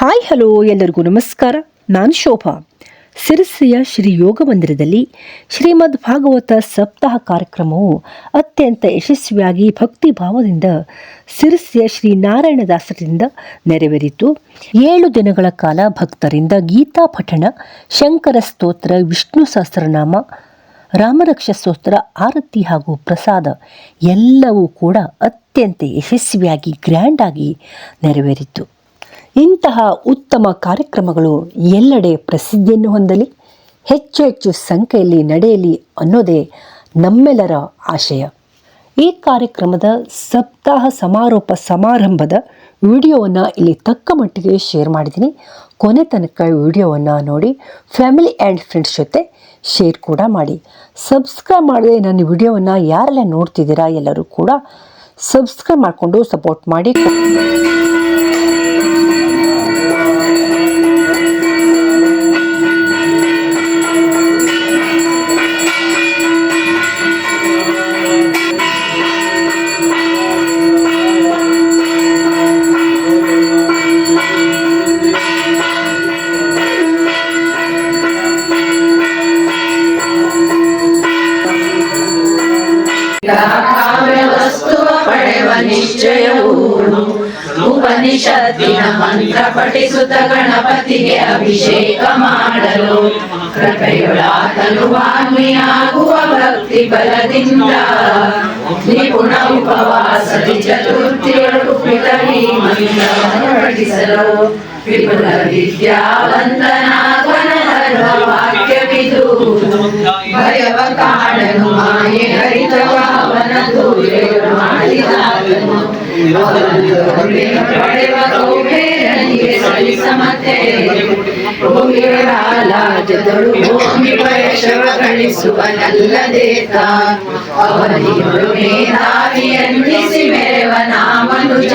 Hi hello ಎಲ್ಲರಿಗೂ ನಮಸ್ಕಾರ. ನಾನು ಶೋಭಾ. ಸಿರಸಿಯ ಶ್ರೀ ಯೋಗ ಮಂದಿರದಲ್ಲಿ ಶ್ರೀಮದ್ ಭಾಗವತ ಸಪ್ತಾಹ ಕಾರ್ಯಕ್ರಮವು ಅತ್ಯಂತ ಯಶಸ್ವಿಯಾಗಿ ಭಕ್ತಿ ಭಾವದಿಂದ ಸಿರಸಿಯ ಶ್ರೀ ನಾರಾಯಣದಾಸರಿಂದ ನೆರವೇರಿತು. 7 ದಿನಗಳ ಕಾಲ ಭಕ್ತರಿಂದ ಗೀತಾ ಪಠಣ, ಶಂಕರ ಸ್ತೋತ್ರ, ವಿಷ್ಣು ಸಹಸ್ರನಾಮ, ರಾಮರಕ್ಷ ಸ್ತೋತ್ರ, ಆರತಿ ಹಾಗೂ ಪ್ರಸಾದ ಎಲ್ಲವೂ ಕೂಡ ಅತ್ಯಂತ ಯಶಸ್ವಿಯಾಗಿ ಗ್ರ್ಯಾಂಡ್ ಆಗಿ ನೆರವೇರಿತು. ಇಂತಹ ಉತ್ತಮ ಕಾರ್ಯಕ್ರಮಗಳು ಎಲ್ಲೆಡೆ ಪ್ರಸಿದ್ಧಿಯನ್ನು ಹೊಂದಲಿ, ಹೆಚ್ಚು ಹೆಚ್ಚು ಸಂಖ್ಯೆಯಲ್ಲಿ ನಡೆಯಲಿ ಅನ್ನೋದೇ ನಮ್ಮೆಲ್ಲರ ಆಶಯ. ಈ ಕಾರ್ಯಕ್ರಮದ ಸಪ್ತಾಹ ಸಮಾರೋಪ ಸಮಾರಂಭದ ವಿಡಿಯೋವನ್ನು ಇಲ್ಲಿ ತಕ್ಕ ಮಟ್ಟಿಗೆ ಶೇರ್ ಮಾಡಿದ್ದೀನಿ. ಕೊನೆ ತನಕ ವಿಡಿಯೋವನ್ನು ನೋಡಿ ಫ್ಯಾಮಿಲಿ ಆ್ಯಂಡ್ ಫ್ರೆಂಡ್ಸ್ ಜೊತೆ ಶೇರ್ ಕೂಡ ಮಾಡಿ. ಸಬ್ಸ್ಕ್ರೈಬ್ ಮಾಡದೆ ನನ್ನ ವಿಡಿಯೋವನ್ನು ಯಾರೆಲ್ಲ ನೋಡ್ತಿದ್ದೀರಾ ಎಲ್ಲರೂ ಕೂಡ ಸಬ್ಸ್ಕ್ರೈಬ್ ಮಾಡಿಕೊಂಡು ಸಪೋರ್ಟ್ ಮಾಡಿ. ವಸ್ತುವ ಪಡೆವ ನಿಶ್ಚಯವು ಉಪನಿಷತ್ತಿನ ಮಂತ್ರ ಪಠಿಸುತ್ತ ಗಣಪತಿಗೆ ಅಭಿಷೇಕ ಮಾಡಲು ಕೃಪೆಯೊಳಾತನು ವಾನ್ಮಿಯಾಗುವ ಭಕ್ತಿ ಬಲದಿಂದ ನಿಪುಣ ಉಪವಾಸದಿ ಚತುರ್ಥಿಯೊಳು ಪಿತರಿ ಮಂತ್ರವನ್ನು ಪಠಿಸಲು ವಿಪುಲ ವಿದ್ಯಾವಂತನಾಗನ ವಾಕ್ಯವಿದು ಭಯವ ಕಾಡನು ಮಾಯೆ ಹರಿತವ ಅವನ ದೂರೆಯು ಮಾಡಿದಾತನು ಪಡೆವ ಕೌಬೇರನಿಗೆ ಸಲಿಸಮತೆ ಭೂಮಿಯೊಳಾಲಾಜದಳು ಭೂಮಿ ವಯಶವ ಗಳಿಸುವನಲ್ಲದೇತ ಅವನಿಯೊಳು ಮೇಧಾವಿಯನ್ನಿಸಿ ಮೆರೆವನ ಮನುಜ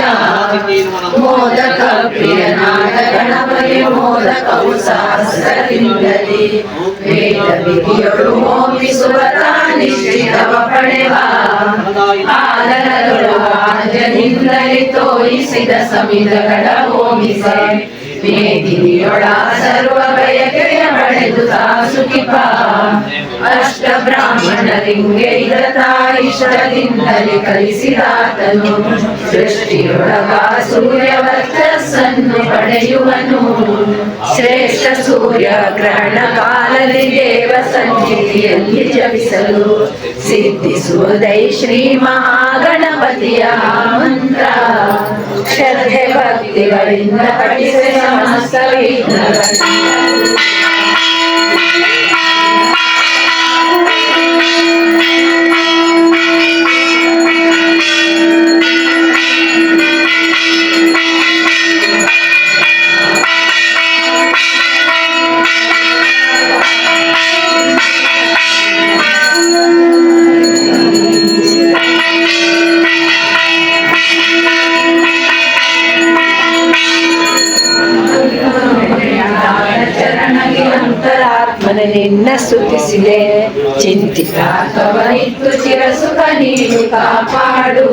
ಮೋದಕ ಪ್ರಿಯನಾದ ಗಣಪತಿ ಮೋದಕವು ಸಹಸ್ರದಿಂದಲೇ ವೇದ ವಿಧಿಯೊಳು ಹೋಮಿಸುವ ನಿಶ್ಚಿತವ ಪಡೆವ ಆದರದೊಳಗಾಜನಿಂದಲೇ ತೋರಿಸಿದ ಸಮಿಧಗಳ ಹೋಮಿಸೆ ಮೇದಿನಿಯೊಳ ಸರ್ವ ಬಯಕೆಯ ಪಡೆದು ತಾಸುಕಿಪ ಅಷ್ಟ ಬ್ರಾಹ್ಮಣರಿಂಗೆ ಇದತ ಇಷ್ಟದಿಂದಲೇ ಕಲಿಸಿದಾತನು ಸೃಷ್ಟಿಯೊಳಗ ಸೂರ್ಯ ವರ್ಚಸ್ಸನ್ನು ಪಡೆಯುವನು ಶ್ರೇಷ್ಠ ಸೂರ್ಯ ಗ್ರಹಣ ಕಾಲದಲ್ಲಿ ದೇವ ಸನ್ನಿಧಿಯಲ್ಲಿ ಜಪಿಸಲು ಸಿದ್ಧಿಸುವುದೈ ಶ್ರೀ ಮಹಾಗಣಪತಿಯ ಮಂತ್ರ ಶ್ರದ್ಧೆ ಭಕ್ತಿಗಳಿಂದ ಪಠಿಸಿ ಸಮಸ್ತ ವಿಘ್ನಗಳನ್ನು ನಿನ್ನ ಸ್ತುತಿಸಿದೆ ಚಿಂತಿತಾರ್ಥವನಿತ್ತು ಚಿರಸುಖ ನೀಡು ಕಾಪಾಡು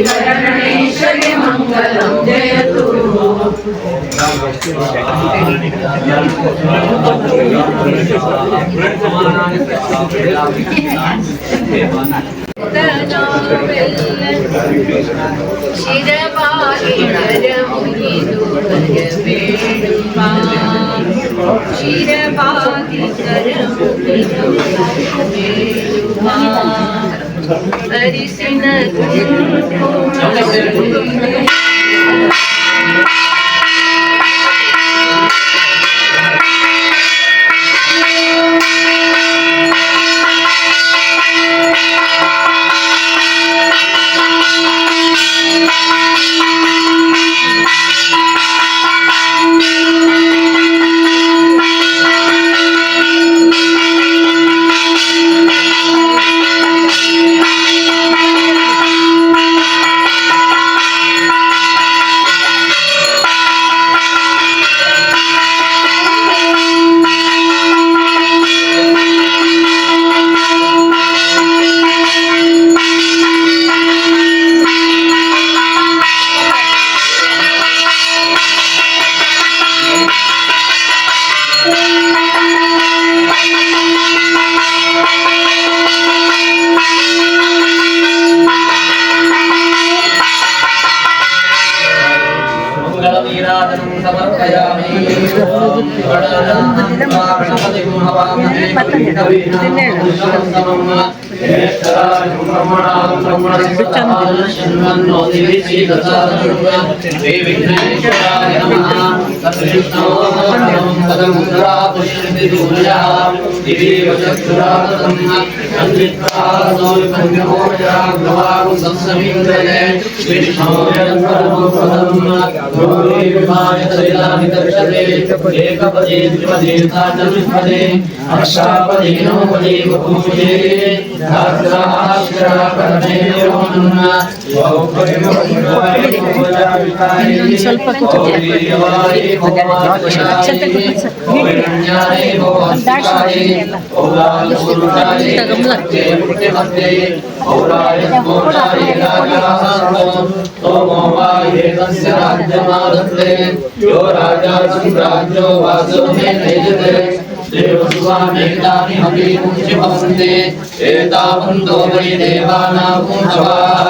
ಶ್ರೀವರಣೇಶ್ವರಿ ಮಂಗಲಂ ಜಯತು. ಶಿರವಾಗಿ ಕರಮುಗಿದು ಬರಬೇಡುವ ಶಿರವಾಗಿ ಕರಮುಗಿದು ಬರಬೇಡುವ ಅರಿಸಿನ ಸ್ವಲ್ಪ देवस्वामेतानि हविमुञ्च भवन्ते एतावन्तो वै देवानागुंसवाः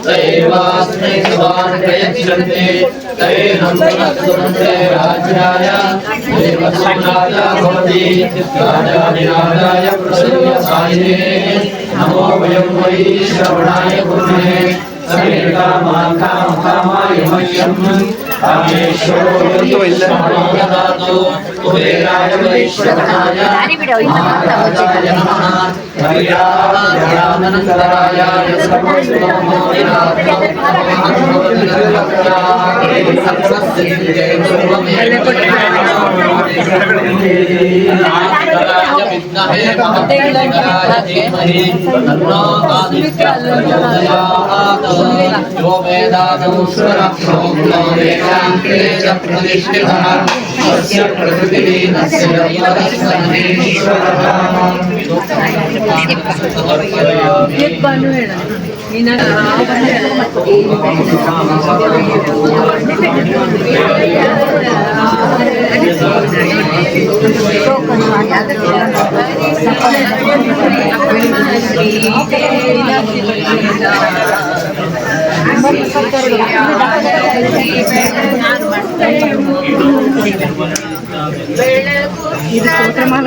तैवास्मै स्वान् प्रयच्छन्ते तैनं पुनस्तुमन्ते राज्याय देवस्वराजा भवति राजाधिराजाय प्रसन्नसायिने नमो वयं वै श्रवणाय कुर्महे समेकामाकामकामाय मह्यम् कुबेराय वैश्रवणाय महाराजाय नमः हरियानन्तराय तस्य प्रकृतिलीनस्य ಇದು ಸ್ತೋತ್ರಮಾಲ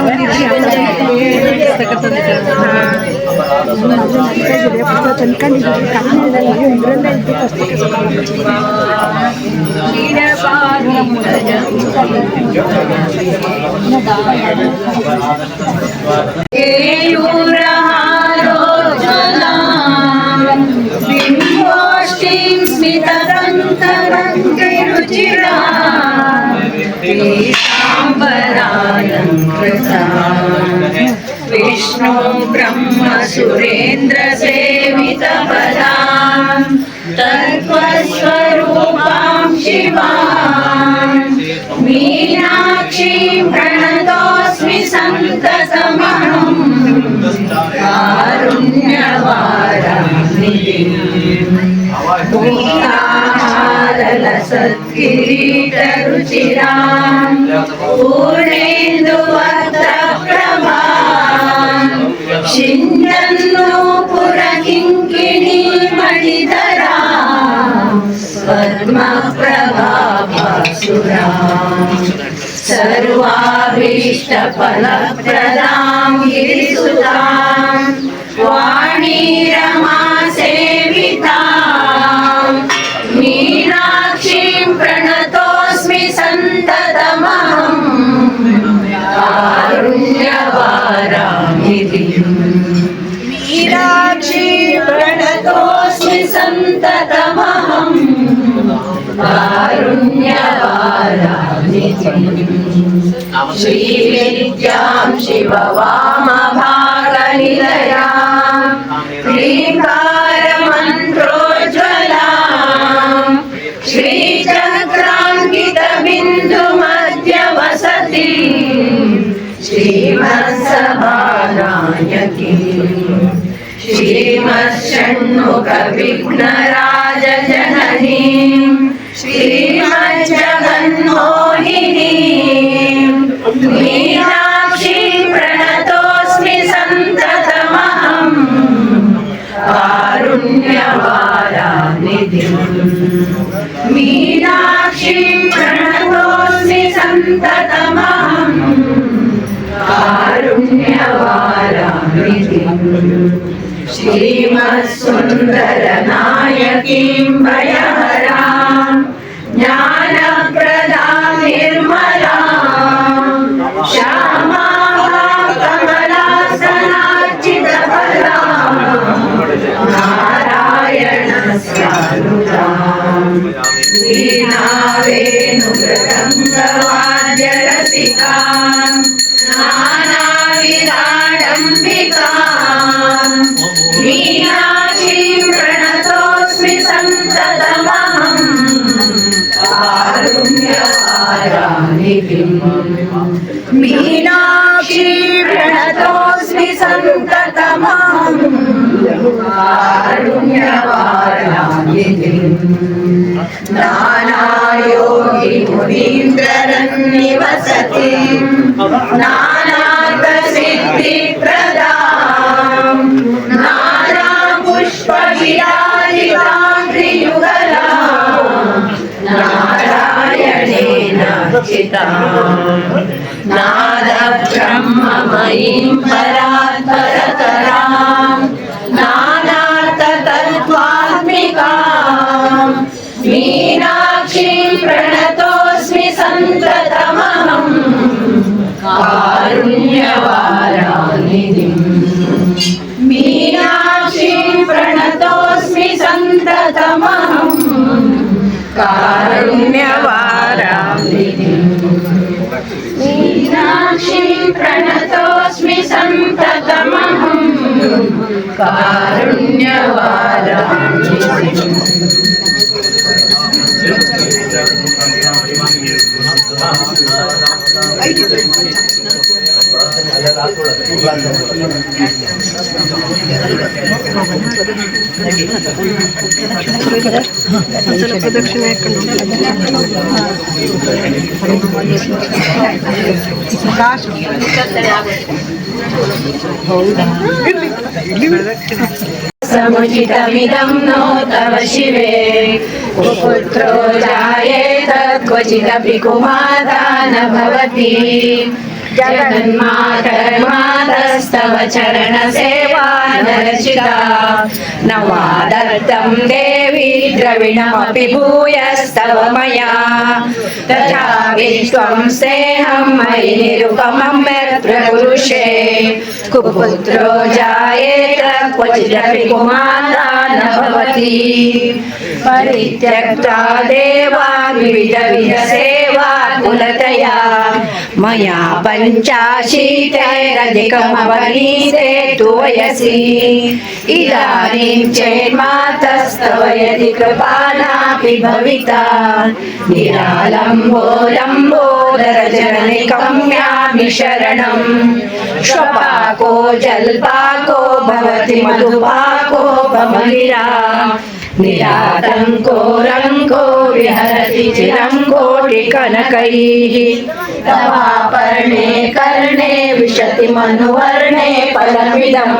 विष्णु ब्रह्म सुरेन्द्र सेवित पदां तत्त्वस्वरूपां शिवां मीनाक्षीं प्रणतोऽस्मि सन्ततमहं कारुण्यवाराणिं सत्किरीटरुचिरां पूर्णेन्दुवक्त्रप्रभां शिञ्जन्नूपुरकिङ्किणीमणिधरां पद्मप्रभाभासुरां सर्वाभीष्टफलप्रदां गिरिसुतां वाणीरमासेवितां मीनाक्षीं प्रणतोऽस्मि सन्ततमहं कारुण्यवाराणिधिं मीनाक्षीं प्रणतोऽस्मि सन्ततमहं कारुण्यवाराणिधिं श्रीविद्यां शिववामभागनिलयां ह्रीङ्कारमन्त्रोज्ज्वलां श्रीचक्राङ्कितबिन्दुमध्यवसतिं श्रीमत्सभानायकीं श्रीमच्छण्मुखविघ्नराजजननीं श्रीमज्जगन्मोहिनीं मीनाक्षीं प्रणतोऽस्मि सन्ततमहं कारुण्यवाराणिधिं मीनाक्षीं प्रणतोऽस्मि सन्ततमहम् कारुण्यवाराणिधिम् श्रीमत्सुन्दरनायकीं भयहरां ज्ञानप्रदां निर्मलां श्यामां कमलासनार्चितफलां नारायणस्यानुतां वीणावेणुमृदङ्गवाद्यरसिकां नानाविधाडम्बिकां मीनाक्षीं प्रणतोऽस्मि सन्ततमहम् कारुण्यवाराणिधिम् मीनाक्षीं प्रणतोऽस्मि सन्ततमहम् कारुण्यवाराणिधिम् नानायोगिमुनीन्द्ररन्निवसतिं नानार्थसिद्धिप्रदां नानापुष्पविराजितां त्रियुगलां नारायणेन अर्चितां नादब्रह्ममयीं परात्परतरां नानार्थतत्त्वात्मिकां मीनाक्षीं प्रणतोऽस्मि सन्ततमहम् कारुण्यवाराणिधिम् मीनाक्षीं प्रणतोऽस्मि सन्ततमहम् कारुण्यवाराणिधिम् मीनाक्षीं प्रणतोऽस्मि सन्ततमहम् कारुण्यवाराणिधिम् समुचितमिदं नो तव शिवे कुपुत्रो जायेत क्वचिदपि कुमाता न भवति जगन्मातर्मातस्तव चरणसेवा नरचिता नवादत्तं देवी द्रविणमपि भूयस्तव मया तथा विश्वं सेहं मयि निरुपमं यत्र पुरुषे कुपुत्रो जायेत क्वचिदपि कुमाता न भवति परित्यक्ता देवा विविधविधसेवा कुलतया मया पञ्चाशीतेरधिकमवनीते तु वयसि इदानीं चेन्मातस्तव यदि कृपा नापि भविता निरालम्बोलम्बोदरजननिकं यामि शरणं श्वपाको जल्पाको भवति मधुपाको भमगिरा निरातङ्को रङ्को विहरति चिरं कोटिकनकैः तवापर्णे कर्णे विशति मनुवर्णे फलमिदं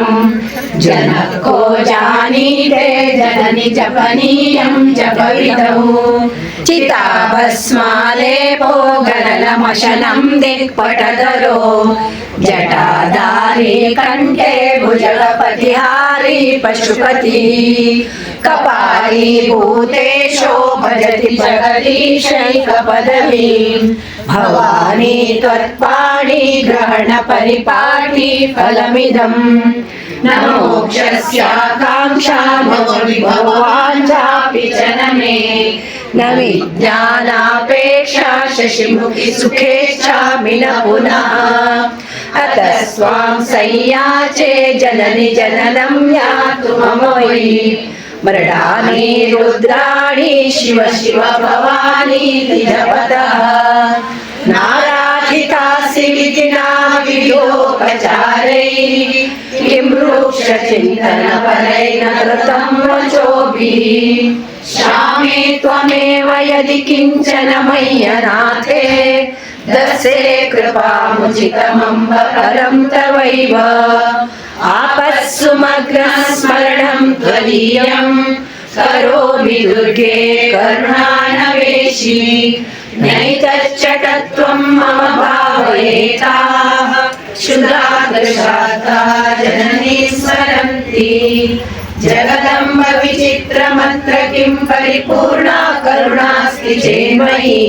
जनको जानीते जननि जपनीयं जपविधौ चिताभस्मालेपो गलनमशनं दिक्पटधरो जटाधारी कण्ठे भुजगपतिहारी पशुपति कपाली भूतेशो भजति जगदीशैकपदवीं भवानी त्वत्पाणि ग्रहणपरिपाटी फलमिदम् न मोक्षस्याकाङ्क्षा नो विभवाञ्छापि च न मे न विज्ञानापेक्षा शशिमुखि सुखेच्छामि न पुनः अतः स्वां संयाचे जननि जननं यातु मम वै मृडानि रुद्राणि शिव शिव भवानी जपतः नाराधितासि विधिना विधिोपचारैः किं वृक्षचिन्तनपरैः न कृतं वचोभिः श्यामे त्वमेव यदि किञ्चन मय्यनाथे दर्शे कृपामुचितमम्ब परं तवैव आपत्सुमग्नस्मरणं त्वदीयं करोमि दुर्गे करुणानवेशी नैतच्चटत्वं मम भावयेताः क्षुधादृशाता जननी स्मरन्ति जगदम्ब विचित्रमत्र किं परिपूर्णा करुणास्ति चेन्मयि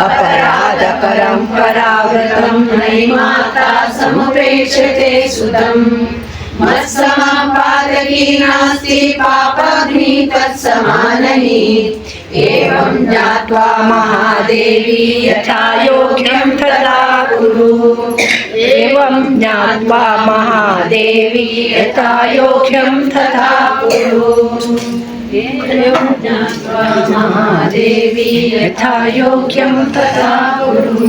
अपराधकरं परावृतं नयि माता समुपेक्षते सुतम् मत्समापादकी नास्ति पापाग्नि तत्समानहि एवं ज्ञात्वा महादेवी यथा योग्यं तथा कुरु एवं ज्ञात्वा महादेवी यथा योग्यं तथा कुरु एवं ज्ञात्वा महादेवी यथा योग्यं तथा कुरु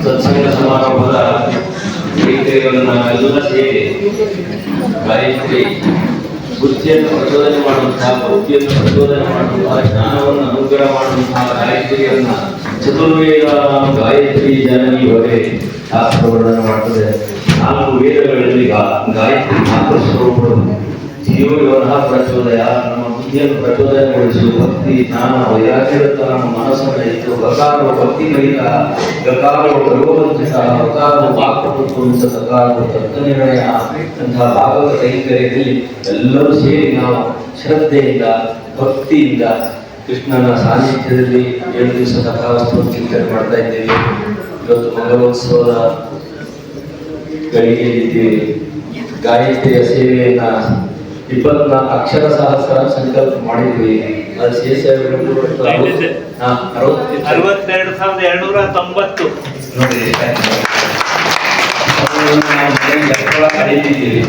ಸತ್ಸಂಗ ಸಮಾರಂಭದ ವೈದ್ಯರನ್ನು ನಾವೆಲ್ಲ ಸೇರಿ ಗಾಯತ್ರಿ ಬುದ್ಧಿಯನ್ನು ಪ್ರಚೋದನೆ ಮಾಡುವಂತಹ ಬುದ್ಧಿಯನ್ನು ಪ್ರಚೋದನೆ ಮಾಡುವಂತಹ ಜ್ಞಾನವನ್ನು ಅನುಗ್ರಹ ಮಾಡುವಂತಹ ಗಾಯತ್ರಿಯನ್ನ ಚತುರ್ವೇದ ಗಾಯತ್ರಿ ಜನನಿ ವರೆ ಶಾಸ್ತ್ರವರ್ಣನೆ ಮಾಡ್ತದೆ. 4 ವೇದಗಳಲ್ಲಿ ಗಾಯತ್ರಿ ಮಾತ್ರ ಸ್ವರೂಪಗಳು ಜೀವ ವ್ಯವಹಾರ ಪ್ರಚೋದಯ ನಮ್ಮ ಬುದ್ಧಿಯನ್ನು ಪ್ರಚೋದನೆಗೊಳಿಸು ಭಕ್ತಿ ಜ್ಞಾನ ವೈರಾಗ್ಯದತ್ತ ನಮ್ಮ ಮನಸ್ಸನ್ನು ಇಟ್ಟು ಗಕಾರವು ಭಕ್ತಿ ರಹಿತ ಗಕಾರವು ಗರ್ವವಂಚಿತ ಗಕಾರವು ವಾಕ್ಪುರುಷ ಗಕಾರವು ತತ್ವನಿರ್ಣಯ ಅಂತಹ ಭಾಗವತ ಕೈಂಕರ್ಯದಲ್ಲಿ ಎಲ್ಲರೂ ಸೇರಿ ನಾವು ಶ್ರದ್ಧೆಯಿಂದ ಭಕ್ತಿಯಿಂದ ಕೃಷ್ಣನ ಸಾನ್ನಿಧ್ಯದಲ್ಲಿ 7 ದಿವಸ ಕಥಾವಸ್ತು ಚಿಂತನೆ ಮಾಡ್ತಾ ಇದ್ದೇವೆ. ಇವತ್ತು ಮಂಗಲೋತ್ಸವದ ಗಳಿಗೆಯಲ್ಲಿದ್ದೇವೆ. ಗಾಯತ್ರಿಯ ಸೇವೆಯನ್ನ 24 ಅಕ್ಷರ ಸಹಸ್ರ ಸಂಕಲ್ಪ ಮಾಡಿದ್ವಿ. ಅದು ಶೇಷ62,290 ಕರೀತಿದ್ದೀವಿ.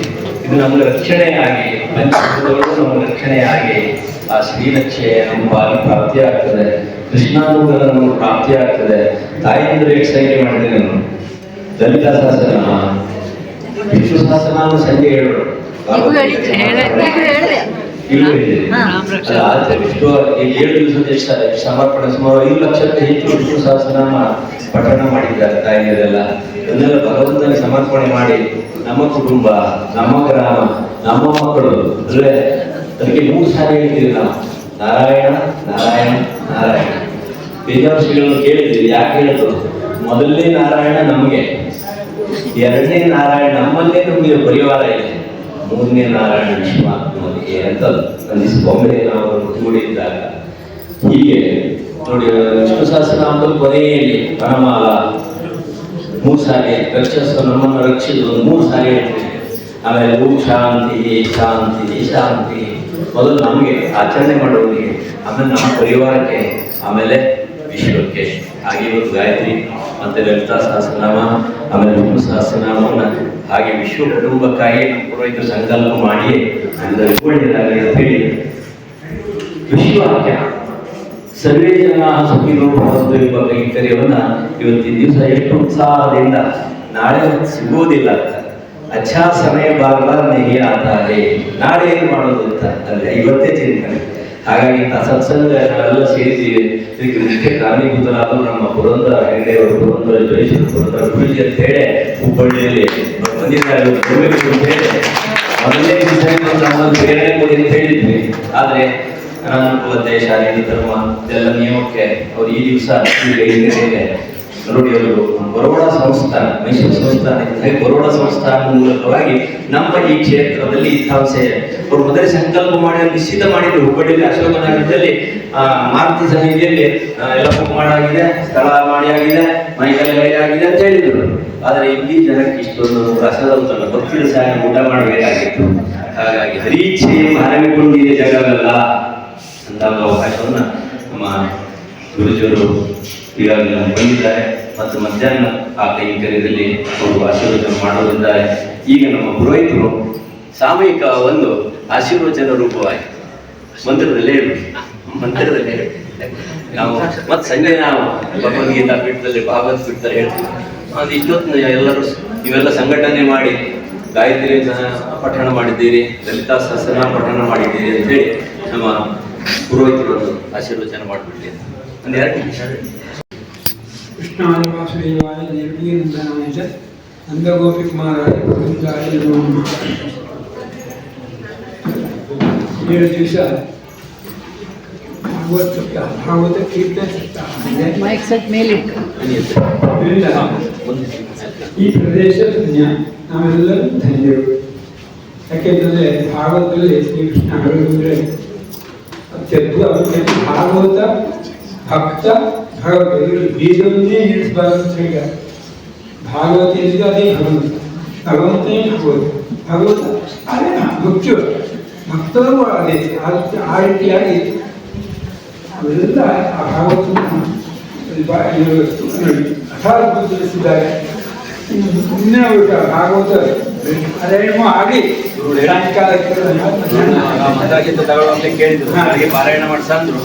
ಇದು ನಮಗೆ ರಕ್ಷಣೆಯಾಗಿ ಪಂಚಭೂತಗಳು ನಮಗೆ ರಕ್ಷಣೆಯಾಗಿ ಆ ಶ್ರೀರಕ್ಷೆ ನಮ್ಮ ಪಾಲಿ ಪ್ರಾಪ್ತಿ ಆಗ್ತದೆ. ಕೃಷ್ಣಾನುಗ್ರಹ ನಮಗೆ ಪ್ರಾಪ್ತಿ ಆಗ್ತದೆ. ತಾಯಿಯಿಂದ ಸಂಖ್ಯೆ ಮಾಡಿದೆ ನಾನು ಲಲಿತಾ ಸಹಸ್ರನಾಮ ವಿಷ್ಣು ಸಹಸ್ರನಾಮ ಸಂಖ್ಯೆ ಹೇಳೋರು ವಿಷ್ಣು 7 ದಿವಸದ ಸಮರ್ಪಣೆ ಸುಮಾರು 5 ಲಕ್ಷಕ್ಕೆ ಹೆಚ್ಚು ವಿಷ್ಣು ಸಹಸ್ರನಾಮ ಪಠಣ ಮಾಡಿದ್ದಾರೆ ತಾಯಿಯರೆಲ್ಲ. ಅದನ್ನೆಲ್ಲ ಭಗವಂತನ ಸಮರ್ಪಣೆ ಮಾಡಿ ನಮ್ಮ ಕುಟುಂಬ ನಮ್ಮ ಗ್ರಾಮ ನಮ್ಮ ಮಕ್ಕಳು ಅಂದ್ರೆ ಅದಕ್ಕೆ 3 ಸಾರಿ ಹೇಳ್ತೀವಿ ನಾವು ನಾರಾಯಣ ನಾರಾಯಣ ನಾರಾಯಣ. ವೇದಾಂಶಗಳನ್ನು ಕೇಳಿದ್ದೀವಿ. ಯಾಕೆ ಹೇಳಿದ್ರು? ಮೊದಲನೇ ನಾರಾಯಣ ನಮಗೆ, 2ನೇ ನಾರಾಯಣ ನಮ್ಮಲ್ಲೇ ನಮಗೆ ಪರಿವಾರ ಇದೆ, 3ನೇ ನಾರಾಯಣ ವಿಶ್ವಾತ್ಮಗೆ ಅಂತ ಒಮ್ಮೆ ನಾವು ಕೂಡಿದ್ದಾಗ ಹೀಗೆ ನೋಡಿ. ವಿಷ್ಣು ಸಹಸ್ರನಾಮದ ಕೊನೆಯಲ್ಲಿ ವನಮಾಲ 3 ಸಾರಿ ರಕ್ಷಸ್ವ ನಮ್ಮನ್ನು ರಕ್ಷಿಸು 3 ಸಾರಿ ಹೇಳ್ತೀವಿ. ಆಮೇಲೆ ಓಂ ಶಾಂತಿ ಶಾಂತಿ ಶಾಂತಿ ಮೊದಲು ನಮಗೆ ಆಚರಣೆ ಮಾಡೋರಿಗೆ, ಆಮೇಲೆ ನಮ್ಮ ಪರಿವಾರಕ್ಕೆ, ಆಮೇಲೆ ವಿಶ್ವಕ್ಕೆ. ಹಾಗೆ ಇವತ್ತು ಗಾಯತ್ರಿ ಮತ್ತೆ ಲಲಿತಾ ಸಹಸ್ರನಾಮ ಆಮೇಲೆ ವಿಷ್ಣು ಸಹಸ್ರನಾಮವನ್ನು ಹಾಗೆ ವಿಶ್ವ ಕುಟುಂಬಕ್ಕಾಗಿ ಪುರೋಹಿತರು ಸಂಕಲ್ಪ ಮಾಡಿ ಒಳ್ಳೆಯದಾಗಲಿ ಅಂತ ಹೇಳಿ ವಿಶ್ವವಾಕ್ಯ ಸರ್ವೇ ಜನ ಸುಖಿನೋ ಭವಂತು ಎಂಬ ಕೈಂಕರ್ಯವನ್ನ ಇವತ್ತಿನ ದಿವಸ ಎಷ್ಟು ಉತ್ಸಾಹದಿಂದ ನಾಳೆ ಸಿಗೋದಿಲ್ಲ ಅಂತ ಅಚ್ಛಾ ಸಮಯ ಬಾರ್ ಬಾರ್ ನೆಗೆ ಆತಾರೆ, ನಾಳೆ ಏನು ಮಾಡೋದು ಅಂತ ಅಲ್ಲೇ ಇವತ್ತೇ ಚಿಂತನೆ. ಹಾಗಾಗಿ ಸತ್ಸಂಗ ನಾವೆಲ್ಲ ಸೇರಿದ್ದೀವಿ. ಇದಕ್ಕೆ ಮುಖ್ಯ ಕಾರಣೀಭೂತರಾದರು ನಮ್ಮ ಪುರಂದರ ಹೆಗಡೆಯವರು, ಪುರಂದರ ಜೋಯಿಸರು, ಪುರಂದರ ಗುರುಜಿ ಅಂತ ಹೇಳಿ ಹುಬ್ಬಳ್ಳಿಯಲ್ಲಿ ಬಂದಿದ್ದಾರೆ ಅಂತ ಹೇಳಿ ಮೊದಲನೇ ದಿವಸ ನಮ್ಮನ್ನು ಪ್ರೇರಣೆ ಕೊಡಿ ಅಂತ ಹೇಳಿದ್ವಿ. ಆದರೆ ಅನಾನುಕೂಲತೆ, ಶಾರೀರಿಕ ಧರ್ಮ ಇದೆಲ್ಲ ನಿಯಮಕ್ಕೆ ಅವರು ಈ ದಿವಸ ನೋಡಿ ಅವರು ಬರೋಡ ಸಂಸ್ಥಾನ, ಮೈಸೂರು ಸಂಸ್ಥಾನ ಬರೋಡ ಸಂಸ್ಥಾನ ಮೂಲಕವಾಗಿ ನಮ್ಮ ಈ ಕ್ಷೇತ್ರದಲ್ಲಿ ವಿದ್ಯಾಸೆ ಅವರು ಮೊದಲೇ ಸಂಕಲ್ಪ ಮಾಡಿ ನಿಶ್ಚಿತ ಮಾಡಿದ್ರು. ಹುಬ್ಬಳ್ಳಿಯಲ್ಲಿ ಅಶೋಕನಗರದಲ್ಲಿ ಮಾರುತಿ ಸನ್ನಿಧಿಯಲ್ಲಿ ಎಲ್ಲ ಬುಕ್ ಮಾಡಾಗಿದೆ, ಸ್ಥಳ ಮಾಡಿ ಆಗಿದೆ, ಮೈಕೆಲ್ಲ ಆಗಿದೆ ಅಂತ ಹೇಳಿದ್ರು. ಆದರೆ ಇಲ್ಲಿ ಜನಕ್ಕೆ ಇಷ್ಟೊಂದು ರಸದೌತಣ ಭಕ್ತಿಯ ಸಹ ಊಟ ಮಾಡಬೇಕಾಗಿತ್ತು. ಹಾಗಾಗಿ ಹರೀಚ್ಛೆ ಹರವಿಕೊಂಡಿದೆ ಜಗವೆಲ್ಲ ಅಂತ ಅವಕಾಶವನ್ನು ನಮ್ಮ ಗುರುಜಿಯವರು ಈಗಾಗಲೇ ಬಂದಿದ್ದಾರೆ ಮತ್ತು ಮಧ್ಯಾಹ್ನ ಆ ಕೈಂಕರ್ಯದಲ್ಲಿ ಅವರು ಆಶೀರ್ವಚನ ಮಾಡುತ್ತಿದ್ದಾರೆ. ಈಗ ನಮ್ಮ ಪುರೋಹಿತರು ಸಾಮೂಹಿಕ ಒಂದು ಆಶೀರ್ವಚನ ರೂಪವಾಗಿ ಮಂತ್ರದಲ್ಲೇ ಮಂತ್ರದಲ್ಲೇ ನಾವು ಮತ್ತೆ ಸಂಜೆ ನಾವು ಭಗವದ್ಗೀತಾ ಪೀಠದಲ್ಲಿ ಭಾಗವತ್ ಪೀಠದಲ್ಲಿ ಹೇಳ್ತೀವಿ. ಅದು ಇಷ್ಟೊತ್ತು ಎಲ್ಲರೂ ಇವೆಲ್ಲ ಸಂಘಟನೆ ಮಾಡಿ ಗಾಯತ್ರಿ ಪಠಣ ಮಾಡಿದ್ದೀರಿ, ಲಲಿತಾ ಸಹಸ್ರನಾಮ ಪಠಣ ಮಾಡಿದ್ದೀರಿ ಅಂತೇಳಿ ನಮ್ಮ ಪುರೋಹಿತರು ಒಂದು ಆಶೀರ್ವಚನ ಮಾಡಿಬಿಡ್ಲಿ. ಒಂದು ಎರಡು ನಿಮಿಷ. ಕೃಷ್ಣಾಯ ವಾಸುದೇವಾಯ ದೇವಕೀನಂದನಾಯ ಚ ನಂದಗೋಪಿಕುಮಾರಾಯ ಗೋವಿಂದಾಯ ನಮೋ ನಮಃ. 7 ದಿವಸ ಭಾಗವತ ಕೀರ್ತನೆ ಸಪ್ತಾಹ ಈ ಪ್ರದೇಶ ಧನ್ಯ, ನಾವೆಲ್ಲರೂ ಧನ್ಯರು. ಯಾಕೆಂದರೆ ಭಾಗವತದಲ್ಲಿ ಶ್ರೀಕೃಷ್ಣ ಹೇಳುವುದರೆ ಅತ್ಯದ್ಭುತ. ಭಾಗವತ ಭಕ್ತ ಭಗವತ ಭೇದವನ್ನೇ ನಿಲ್ಲಿಸಬಾರದು ಅಂತ ಹೇಳಿದ. ಭಾಗವತ ಎಂದಿಗೂ ಅದೇ ಭಗವಂತ, ಭಗವಂತನೇ ಭಗವತ, ಭಗವಂತ ಅದೇ ಮುಖ್ಯ, ಭಕ್ತರು ಅದೇ. ಆ ರೀತಿಯಾಗಿ ಅವರೆಲ್ಲ ಆ ಭಾಗವತವನ್ನು ಅರ್ಥಾದ್ಭುತಗೊಳಿಸಿದ್ದಾರೆ. ಮುಂದಿನ ಊಟ ಭಾಗವತ ಅದೇನೋ ಆಗಿ ಮದಾಗಿಂದ ತಗೊಳ್ಳುವಂತ ಕೇಳಿದ್ರು, ಹಾಗೆ ಪಾರಾಯಣ ಮಾಡ್ಸಂದ್ರು.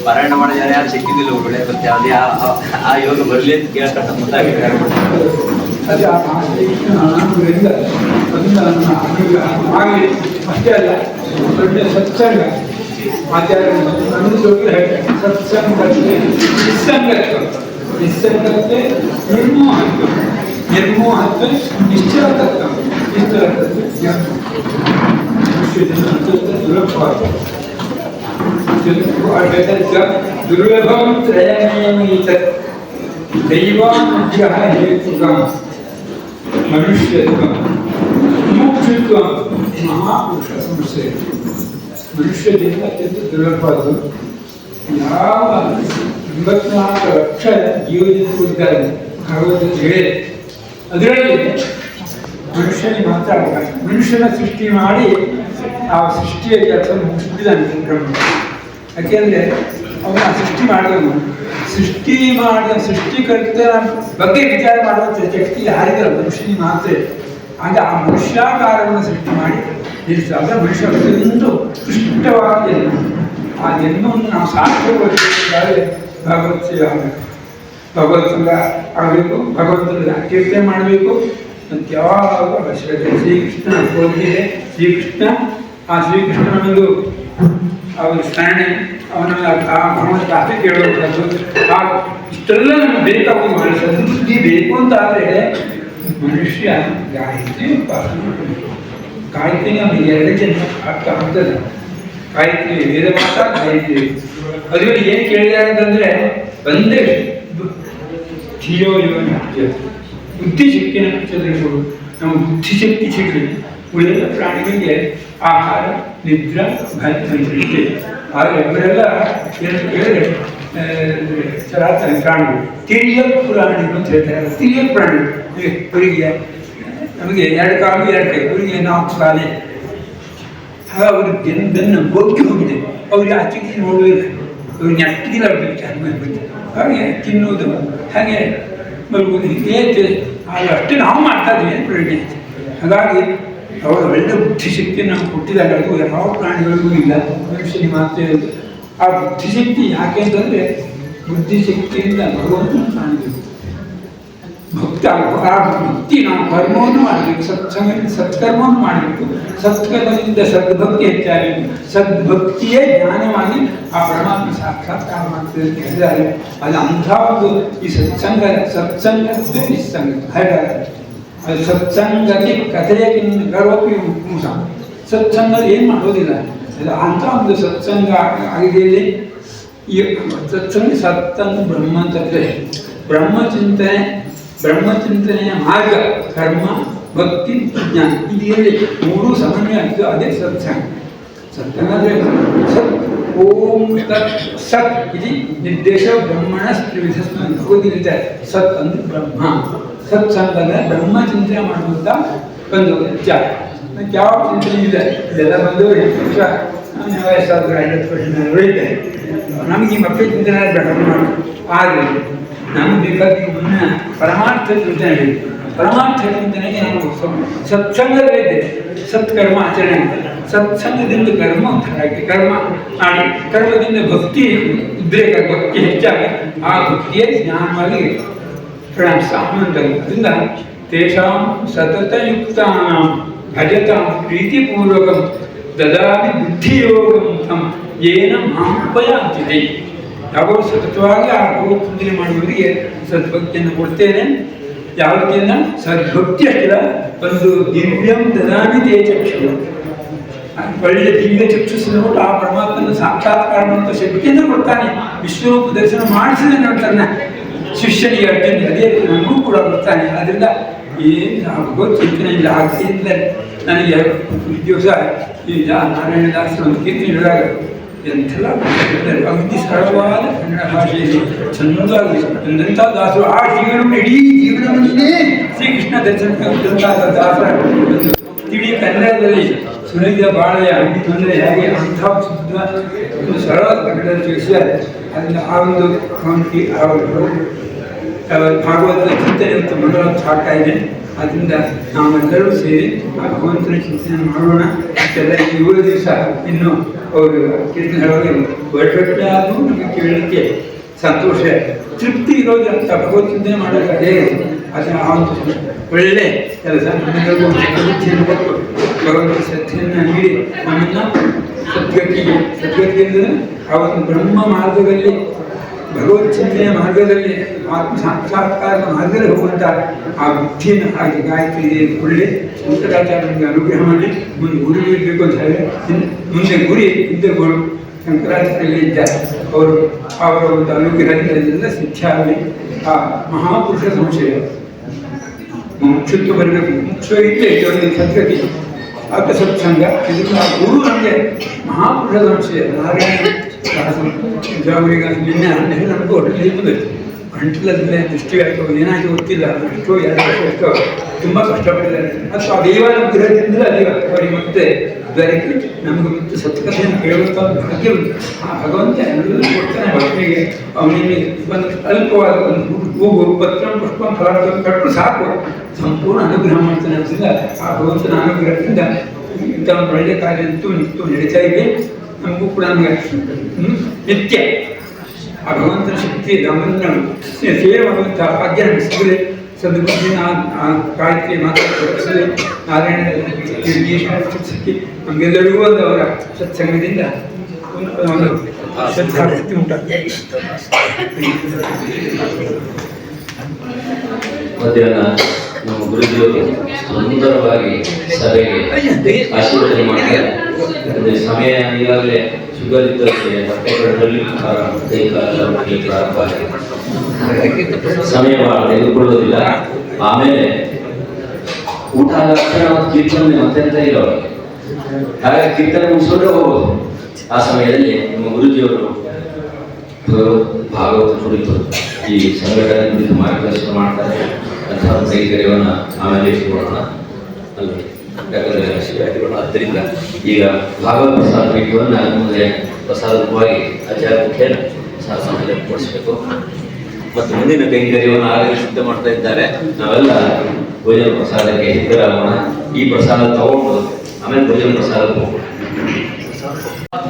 ಪಾರಾಯಣ ಮಾಡಿದ ಯಾರು ಸಿಕ್ಕಿದ್ದಿಲ್ಲ ಒಳ್ಳೆ, ಮತ್ತೆ ಅದೇ ಆ ಯೋಗ ಬರಲಿ ಅಂತ ಕೇಳ್ಕೊಂಡ ಮುಂದಾಗಿದ್ದಾರೆ. ಅದೇ ಆ ಅನಾನುಕೂಲದಿಂದ ಆಗಲಿ. ಅಷ್ಟೇ ಅಲ್ಲ, ದೊಡ್ಡ ಸತ್ಸಂಗ ಆಚಾರ್ಯ ಸತ್ಸಂಗಕ್ಕೆ ನಿಸ್ಸಂಗಕ್ಕೆ ನಿರ್ಮೋಹತ್ವ, ನಿರ್ಮೋಹತ್ವ ನಿಶ್ಚಲತತ್ವ, ನಿಶ್ಚಲತತ್ವ ದುರ್ಲಭಂ ತ್ರಯಮೇವೈತ ದೈವಾನುಗ್ರಹ ಹೇತುಕಂ ಮನುಷ್ಯತ್ವಂ ಮುಕ್ಷತ್ವಂ ಮಹಾಪುರುಷ ಸಂಸ್ಥೆ. ಮನುಷ್ಯ ಜೀವನ ಅತ್ಯಂತ ದುರ್ಲಭವಾದ್ದು. ಯಾವ 84 ಲಕ್ಷ ಜೀವಜಂತು ಇದ್ದಾರೆ ಭಗವಂತ ಹೇಳಿ, ಅದರಲ್ಲಿ ಮನುಷ್ಯನಿಗೆ ಮಾತ್ರ ಅವಕಾಶ. ಮನುಷ್ಯನ ಸೃಷ್ಟಿ ಮಾಡಿ ಆ ಸೃಷ್ಟಿಯ ಕೆಲಸ ಮುಗಿಸಿದ್ದಾನೆ ಬ್ರಹ್ಮ. ಯಾಕೆಂದರೆ ಅವನ ಸೃಷ್ಟಿ ಮಾಡಿದನು, ಮಾಡಿದ ಸೃಷ್ಟಿಕರ್ತರ ಬಗ್ಗೆ ವಿಚಾರ ಮಾಡುವಂಥ ಶಕ್ತಿ ಯಾರಿಗಲ್ಲ, ಮನುಷ್ಯನಿಗೆ ಮಾತ್ರ. ಆಗ ಆ ಮನುಷ್ಯಾಕಾರವನ್ನು ಸೃಷ್ಟಿ ಮಾಡಿ ನಿಲ್ಲಿಸಿದಾಗ ಮನುಷ್ಯ ಒಂದು ಉತ್ಕೃಷ್ಟವಾದ ಜನ್ಮ. ಆ ಜನ್ಮವನ್ನು ನಾವು ಸಾರ್ಥಕವಾಗಿದ್ದಾರೆ ಭಗವತ್ ಸೇವೆ ಆಗಬೇಕು, ಭಗವತ್ ಸಂಘ ಆಗಬೇಕು, ಭಗವಂತನ ಕೀರ್ತನೆ ಮಾಡಬೇಕು. ಮತ್ತು ಯಾವಾಗ ಅವಶ್ಯಕತೆ ಶ್ರೀಕೃಷ್ಣ ಹೋಗಿದೆ. ಶ್ರೀಕೃಷ್ಣ ಆ ಶ್ರೀಕೃಷ್ಣನೊಂದು ಅವನ ಸ್ಮರಣೆ, ಅವನ ಆ ಭಗವಂತ ಆಸೆ ಕೇಳುವಂಥದ್ದು, ಆ ಇಷ್ಟೆಲ್ಲ ನಮ್ಗೆ ಬೇಕಾಗುವ ಸದ್ಬುದ್ಧಿ ಬೇಕು ಅಂತ ಆದರೆ ಮನುಷ್ಯ ಗಾಯತ್ರಿ ಉಪಾಸನೆ ಮಾಡಬೇಕು. ಗಾಯತ್ರಿ ನಮಗೆ 2 ಜನ್ಮ ಆಗ್ತಾ ಆಗ್ತದೆ. ಗಾಯತ್ರಿ ವೇದ ಮಾತ್ರ ಗಾಯತ್ರಿ. ಅದ್ರಲ್ಲಿ ಏನು ಕೇಳಿದ್ದಾರೆ ಅಂತಂದರೆ ಒಂದೇ ಧಿಯೋ ಯೋನ ಬುದ್ಧಿಶಕ್ತಿಯ ನಕ್ಷತ್ರಗಳು. ನಮ್ಮ ಬುದ್ಧಿಶಕ್ತಿ ಸಿಗಲಿ. ಉಳಿದ ಪ್ರಾಣಿಗಳಿಗೆ ಆಹಾರ, ನಿದ್ರಾ, ಭದ್ರತೆ. ಆದರೆ ಇವರೆಲ್ಲ ಏನು ಕೇಳಿದ್ರೆ ಚರಾಚರ ಪ್ರಾಣಿಗಳು, ತಿರಿಯ ಪ್ರಾಣಿಗಳು ಅಂತ ಹೇಳ್ತಾರೆ. ತಿರಿಯ ಪ್ರಾಣಿಗಳು ಇವರಿಗೆ ನಮಗೆ 2 ಕಾಲು 2 ಕೈ, ಇವರಿಗೆ 4 ಕಾಲೇ. ಹಾಗೆ ಅವ್ರಿಗೆ ಬೆನ್ನು ಬೊಕ್ಕಿ ಹೋಗಿದೆ. ಅವ್ರಿಗೆ ಆಚೆಗೆ ನೋಡಬೇಕು, ಅವ್ರಿಗೆ ನೆಟ್ಟಿಗಿಲ್ಲ ವಿಚಾರ ಮಾಡಬೇಕು. ಹಾಗೆ ತಿನ್ನೋದು, ಹಾಗೆ ಮಲಗುವುದು, ಹೀಗೆ ಹಾಗೆ ಅಷ್ಟೇ ನಾವು ಮಾಡ್ತಾ ಇದ್ದೀವಿ ಅಂತ ಪ್ರಯೋಜನ. ಹಾಗಾಗಿ ಅವರು ಒಳ್ಳೆ ಬುದ್ಧಿಶಕ್ತಿಯನ್ನು ನಾವು ಕೊಟ್ಟಿದ್ದಾರೆ. ಅದು ಯಾವ ಪ್ರಾಣಿಗಳಿಗೂ ಇಲ್ಲ, ಮನುಷ್ಯನಿಗೆ ಮಾತ್ರ ಇರುತ್ತೆ. ಆ ಬುದ್ಧಿಶಕ್ತಿ ಯಾಕೆ ಅಂತಂದರೆ ಬುದ್ಧಿಶಕ್ತಿಯಿಂದ ಭಗವಂತನ ಕಾಣಬೇಕು. ಭಕ್ತ ಆ ಭಕ್ತಿ ನಾವು ಕರ್ಮವನ್ನು ಮಾಡಬೇಕು, ಸತ್ಕರ್ಮವನ್ನು ಮಾಡಬೇಕು. ಸತ್ಕರ್ಮದಿಂದ ಸದ್ಭಕ್ತಿ ಹೆಚ್ಚಾಗಬೇಕು. ಸದ್ಭಕ್ತಿಯೇ ಜ್ಞಾನವಾಗಿ ಆ ಪರಮಾತ್ಮ ಸಾಕ್ಷಾತ್ಕಾರ ಮಾಡ್ತದೆ ಅಂತ ಹೇಳಿದ್ದಾರೆ. ಅದು ಅಂಥ ಒಂದು ಈ ಸತ್ಸಂಗ ನಿಸ್ಸಂಗ ಹಾಗಾಗಿ ಅದು ಸತ್ಸಂಗಕ್ಕೆ ಕಥೆಯಕ್ಕಿಂತ ಗರ್ವಕ್ಕೆ ಮೋಸ. ಸತ್ಸಂಗ ಏನು ಮಾಡೋದಿಲ್ಲ. ಅದು ಅಂಥ ಒಂದು ಸತ್ಸಂಗ ಆಗಿದೆ. ಈ ಸತ್ಸಂಗ ಸತ್ತನ್ನು ಬ್ರಹ್ಮ ಅಂತಂದರೆ ಬ್ರಹ್ಮಚಿಂತನೆಯ ಮಾರ್ಗ ಕರ್ಮ ಭಕ್ತಿ ಜ್ಞಾನ ಇದರಲ್ಲಿ ಮೂರೂ ಸಮನ್ವಯ ಆಗಿದ್ದು ಅದೇ ಸತ್ಸಂಗ. ಸತ್ಸಂಗ ಅಂದರೆ ಸತ್ ಓಂ ತತ್ ಸತ್ ಇದು ನಿರ್ದೇಶ ಬ್ರಹ್ಮಣ ತ್ರಿವಿಧ ಭಗವದ್ಗೀತೆ. ಸತ್ ಅಂದರೆ ಬ್ರಹ್ಮ. ಸತ್ಸಂಗ ಅಂದರೆ ಬ್ರಹ್ಮ ಚಿಂತನೆ ಮಾಡುವಂಥ ಒಂದು ವಿಚಾರ. ಯಾವ ಚಿಂತನೆ ಇದೆ ಇದೆಲ್ಲ ಬಂದು 8 ವರ್ಷ ವಯಸ್ಸಾದ್ರು 50 ವರ್ಷ ಉಳಿದೆ. ನಮಗೆ ಈ ಮಕ್ಕಳ ಚಿಂತನೆ ಆದರೆ ನಮ್ಗೆ ಬೇಕಾಗಿ ಮುನ್ನ ಪರಮಾರ್ಥ ಚಿಂತನೆ ಇದೆ. ಪರಮಾರ್ಥ ಚಿಂತನೆಗೆ ನಾವು ಸತ್ಸಂಗದಲ್ಲಿದೆ. ಸತ್ಕರ್ಮ ಆಚರಣೆ ಅಂತ. ಸತ್ಸಂಗದಿಂದ ಕರ್ಮ ಹಾಗೆ ಕರ್ಮ ಮಾಡಿ ಕರ್ಮದಿಂದ ಭಕ್ತಿ ಉದ್ರೇಕ ಭಕ್ತಿ ಹೆಚ್ಚಾಗಿ ಆ ಭಕ್ತಿಯೇ ಜ್ಞಾನವಾಗಿ ಸಾಮಂತರು. ಅದರಿಂದ ತೇಷಾಂ ಸತತಯುಕ್ತಾನಾಂ ಭಜತಾಂ ಪ್ರೀತಿಪೂರ್ವಕಂ ದದಾಮಿ ಬುದ್ಧಿಯೋಗಂ ತಂ ಏನ ಮಾಂಪಯಾಂತಿದೆ. ಯಾವಾಗ ಸತತವಾಗಿ ಆ ಭಗವತ್ ಚಿಂತನೆ ಮಾಡುವವರಿಗೆ ಸದ್ಭಕ್ತಿಯನ್ನು ಕೊಡ್ತೇನೆ. ಯಾವ ರೀತಿಯನ್ನ ಸದ್ಭಕ್ತಿ ಅಷ್ಟಿಲ್ಲ, ಒಂದು ದಿವ್ಯಂ ದದಾಮಿ ತೇ ಚಕ್ಷು, ಒಳ್ಳೆ ದಿವ್ಯ ಚಕ್ಷುಸ್ಸನ್ನು ಕೊಟ್ಟು ಆ ಪರಮಾತ್ಮನ ಸಾಕ್ಷಾತ್ಕಾರ ಮಾಡುವಂಥ ಶಕ್ತಿಯನ್ನು ಕೊಡ್ತಾನೆ. ವಿಶ್ವರೂಪ ದರ್ಶನ ಮಾಡಿಸಿದ ನೋಡ್ತಾನೆ ಶಿಷ್ಯನಿಗೆ ಅರ್ಜುನ. ಅದೇ ರೀತಿ ನಮಗೂ ಕೂಡ ಬರ್ತಾನೆ. ಅದರಿಂದ ಏನು ಭಗವತ್ ಚಿಂತನೆ ಇಲ್ಲ ಆಗ್ತಿದ್ದ ನನಗೆ ದಿವಸ ಈಗ ನಾರಾಯಣದಾಸರ ಒಂದು ಕೀರ್ತನೆ ಹೇಳಿದಾಗ ಎಂಥೆಲ್ಲ ಅಗದಿ ಸರಳವಾದ ಕನ್ನಡ ಭಾಷೆಯಲ್ಲಿ ಚೆಂದಾಗಿ ಎಂಥ ದಾಸರು ಆ ಜೀವನ ಇಡೀ ಜೀವನವನ್ನೇ ಶ್ರೀಕೃಷ್ಣ ದರ್ಶನಕ್ಕಂತಹ ದಾಸರ ಒಂದು ತಿಳಿ ಕನ್ನಡದಲ್ಲಿ ಸುರಿದ ಬಾಳೆಯ ಅಂಗಿ ತೊಂದರೆ ಹೇಗೆ ಅಂಥ ಶುದ್ಧ ಒಂದು ಸರಳವಾದ ಕನ್ನಡದಲ್ಲಿ ತಿಳಿಸಿದ್ದಾರೆ. ಅದರಿಂದ ಆ ಒಂದು ಭಾಗವತ ಚಿಂತನೆ ಮತ್ತು ಮನೋರಂಜನೆ ಸಾಗ್ತಾ ಇದೆ. ಅದರಿಂದ ನಾವೆಲ್ಲರೂ ಸೇರಿ ಆ ಭಗವಂತನ ಚಿಂತನೆ ಮಾಡೋಣ. ಮತ್ತೆಲ್ಲ 7 ದಿವಸ ಇನ್ನು ಅವರು ಕೀರ್ತನೆ ಹೇಳೋದು ಹೊರಟೆ ಆದರೂ ನಮಗೆ ಕೇಳಲಿಕ್ಕೆ ಸಂತೋಷ ತೃಪ್ತಿ ಇರೋದು ಅಂತ ಭಗವತ್ ಚಿಂತನೆ ಮಾಡೋದು ಅದೇ. ಅದು ಆ ಒಂದು ಒಳ್ಳೆ ಕೆಲಸ. ನಮ್ಮೆಲ್ಲರಿಗೂ ಬುದ್ಧಿಯನ್ನು ಕೊಟ್ಟು ಭಗವಂತನ ಶ್ರದ್ಧೆಯನ್ನು ನೀಡಿ ನಮ್ಮನ್ನು ಸದ್ಗತಿ ಅಂದರೆ ಆ ಒಂದು ಬ್ರಹ್ಮ ಮಾರ್ಗದಲ್ಲಿ ಭಗವತ್ ಚಿಂತನೆಯ ಮಾರ್ಗದಲ್ಲಿ ಆತ್ಮ ಸಾಕ್ಷಾತ್ಕಾರದ ಮಾರ್ಗದಲ್ಲಿ ಹೋಗುವಂಥ ಆ ಬುದ್ಧಿಯನ್ನು ಹಾಗೆ ಗಾಯತ್ರಿ ಒಳ್ಳೆ ಶಂಕರಾಚಾರ್ಯನಿಗೆ ಅನುಗ್ರಹ ಮಾಡಿ ಮುಂದೆ ಗುರು ಇರಬೇಕು ಅಂತ ಹೇಳಿ ಮುಂದೆ ಗುರಿ ಹಿಂದೆ ಗುರು ಶಂಕರಾಚಾರ್ಯ ಇದ್ದಾರೆ. ಅವರ ಒಂದು ಅನುಗ್ರಹದಿಂದ ಶಿಕ್ಷೆ ಆಗಲಿ. ಆ ಮಹಾಪುರುಷ ಸಂಶಯ ಮುಕ್ಷತ್ವ ಬರಬೇಕು. ಮುಖ್ಯ ಇದ್ದೇ ಒಂದು ಸದ್ಗತಿ ಆತ ಸತ್ಸಂಗ. ಇದರಿಂದ ಗುರು ನಮಗೆ ಮಹಾಪುರುಷ ಸಂಶಯ ನಾರಾಯಣ ಅವರಿಗೆ ನಿನ್ನೆ ನಮಗೂ ಹೊಟ್ಟೆ ಬಂದಿತ್ತು. ಗಂಟಲಲ್ಲೇ ದೃಷ್ಟಿ ಆಯಿತು ಏನಾಯಿತು ಗೊತ್ತಿಲ್ಲ. ಎಷ್ಟೋ 2 ವರ್ಷ ಎಷ್ಟೋ ತುಂಬ ಕಷ್ಟಪಟ್ಟಿದ್ದಾರೆ. ಮತ್ತು ಆ ದೇವಾನುಗ್ರಹದಿಂದ ಅವರಿಗೆ ಮತ್ತೆ ದೊರಕಿ ನಮಗೆ ಮತ್ತೆ ಸತ್ಕಥೆಯನ್ನು ಕೇಳುವಂಥ ಭಾಗ್ಯ ಆ ಭಗವಂತ ಎಲ್ಲರೂ ಕೊಡ್ತಾನೆ. ಭಕ್ತಿಗೆ ಅವನಿಗೆ ಒಂದು ಅಲ್ಪವಾದ ಒಂದು ಹೂವು ಪತ್ರ ಪುಷ್ಪ ಫಲಾಂತ ಕಟ್ಟು ಸಾಕು ಸಂಪೂರ್ಣ ಅನುಗ್ರಹ ಮಾಡ್ತಾನೆ. ಅದರಿಂದ ಆ ಭಗವಂತನ ಅನುಗ್ರಹದಿಂದ ಇಂಥ ಒಂದು ಒಳ್ಳೆಯ ಕಾರ್ಯ ನಿತ್ಯ ನಡೀತಾ ಇದೆ. ನಮಗೂ ಕೂಡ ನಮಗೆ ನಿತ್ಯ ಆ ಭಗವಂತನ ಶಕ್ತಿ ನಮ್ಮನ್ನು ಸೇವೆ ಮಾಡುವಂಥ ಭಾಗ್ಯ ನಮಗೆ ಸಿಗಲಿ. ಸದ್ಬುದ್ಧಿನ ಗಾಯತ್ರಿ ಮಾತಾಡಿಸಲಿ. ನಾರಾಯಣ ಸಿಕ್ಕಿ ನಮಗೆಲ್ಲರಿಗೂ ಒಂದು ಅವರ ಸತ್ಸಂಗದಿಂದ ಒಂದು ಶ್ರದ್ಧಾಭಕ್ತಿ ಉಂಟಾಗ್ತದೆ. ಮಧ್ಯಾಹ್ನ ನಮ್ಮ ಗುರುಜಿಯವರು ಸುಂದರವಾಗಿ ಸಭೆಗೆ ಆಶೀರ್ವಾದ ಮಾಡ್ತಾರೆ. ಸಮಯ ಈಗಾಗಲೇ ಶುಗರ್ ಇದ್ದಕ್ಕೆ ಹೊಟ್ಟೆಗಳಲ್ಲಿ ಕೈ ಪ್ರಾರಂಭ ಸಮಯ ತೆಗೆದುಕೊಳ್ಳೋದಿಲ್ಲ. ಆಮೇಲೆ ಊಟ ತಕ್ಷಣ ಕೀರ್ತನೆ ಮತ್ತೆಂತ ಇರೋರು ಹಾಗೆ ಕೀರ್ತನೆ ಮುಗಿಸ್ಕೊಂಡ್ರೆ ಹೋಗೋದು. ಆ ಸಮಯದಲ್ಲಿ ನಮ್ಮ ಗುರುಜಿಯವರು ಭಾಗವತ ಕುರಿತು ಈ ಸಂಘಟನೆ ಕುರಿತು ಮಾರ್ಗದರ್ಶನ ಮಾಡ್ತಾರೆ. ಅಂತಹ ಕೈಕರ್ಯವನ್ನು ಆಮೇಲೆ ಇಟ್ಕೊಳ್ಳೋಣ ಅಲ್ಲ, ಯಾಕಂದರೆ ಆದ್ದರಿಂದ ಈಗ ಭಾಗವತ ಪ್ರಸಾದ ವಿಡಿಯೋವನ್ನು ಮುಂದೆ ಪ್ರಸಾದ ರೂಪವಾಗಿ ಆಚಾರ್ಯ ಮುಖ್ಯ ಪ್ರಸಾದ ಕೊಡಿಸ್ಬೇಕು. ಮತ್ತು ಮುಂದಿನ ಕೈಂಕರ್ಯವನ್ನು ಆಗಲೇ ಸಿದ್ಧ ಮಾಡ್ತಾ ಇದ್ದಾರೆ. ನಾವೆಲ್ಲ ಭೋಜನ ಪ್ರಸಾದಕ್ಕೆ ಸಿದ್ಧರಾಗೋಣ. ಈ ಪ್ರಸಾದ ತಗೊಂಡು ಆಮೇಲೆ ಭೋಜನ ಪ್ರಸಾದ ಹೋಗೋಣ.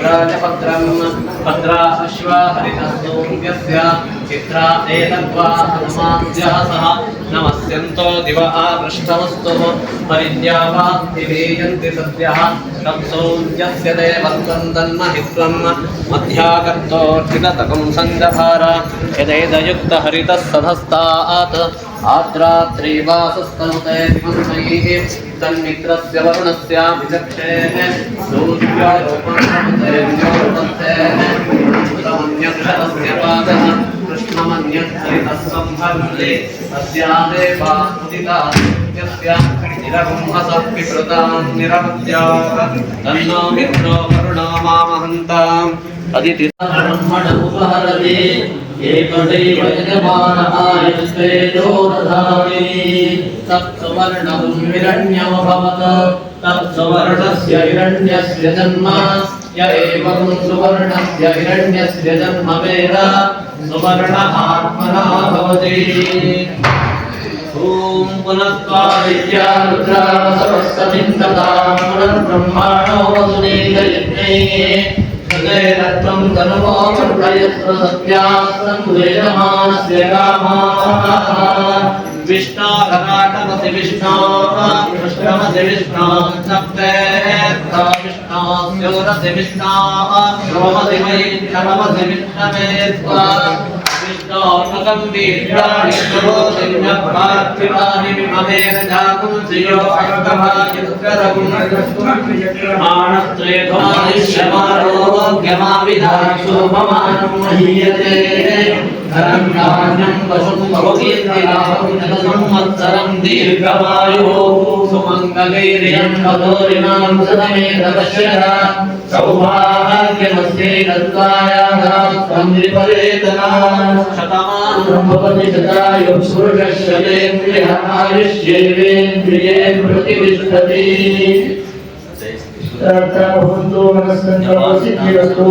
राजपत्रम् भद्रा अश्वा हरितस्तोम्यस्य चित्रा एतद्वा हनुमाद्यः सह नमस्यन्तो दिव आपृष्टमस्तु परिद्यावाक्तिवेयन्ति सद्यः तत्सौम्यस्य देवत्वं तन्महित्वं मध्याकर्तोर्जिततकं सञ्जभार यदेदयुक्तहरितः सधस्तात् आद्रात्रीवासस्तनुते दिवन्मयैः तन्मित्रस्य वरुणस्याभिचक्षेः सूर्योपमन्यक्षरस्य पादः कृष्णमन्यक्षरितः संहर्षे तस्यादेवामुदितास्य निरगुंहसः विकृतां निरवद्याः तन्नो मित्रो वरुणो मामहन्ताम् अदिति ब्रह्मणमुपहरति एकदैव यजमानः दधामि तत्सुवर्णं हिरण्यमभवत् तत्सुवर्णस्य हिरण्यस्य जन्म य एवं सुवर्णस्य हिरण्यस्य जन्म वेद सुवर्ण आत्मना भवति ॐ पुनस्त्वा विद्या रुद्रा सरस्वतीं तथा पुनर्ब्रह्माणो वसुदेवयज्ञैः तत्त्वं तनुमो मण्डयत्र सत्यास्तं वेदमानस्य कामाः विष्णोरकाटमसि विष्णोः कृष्णमसि विष्णोः सप्तेऽर्था विष्णोस्योरसि विष्णोः श्रोमसि वैष्णवमसि विष्णवे त्वा विष्णोर्मुखं वीर्याणि प्रबोधिन्यपार्थिवानि विममेन जागुंसि यो अष्टभाग्युत्तरं मानस्त्रेधमादिश्यमारोग्यमाविधाक्षो ममानं महीयते धनं धान्यं वशं भवतीर्तिलाभं संवत्सरं दीर्घमायुः सुमङ्गलैर्यं वधूरिणां सदमेतदश्यः सौभाग्यमस्यै दत्तायाः त्वं विपरेतना शतमानं भवति शतायुः पुरुषश्चलेन्द्रियः आयुष्येवेन्द्रिये प्रतिष्ठति भवन्तु मनस्संयमसिद्धिरस्तु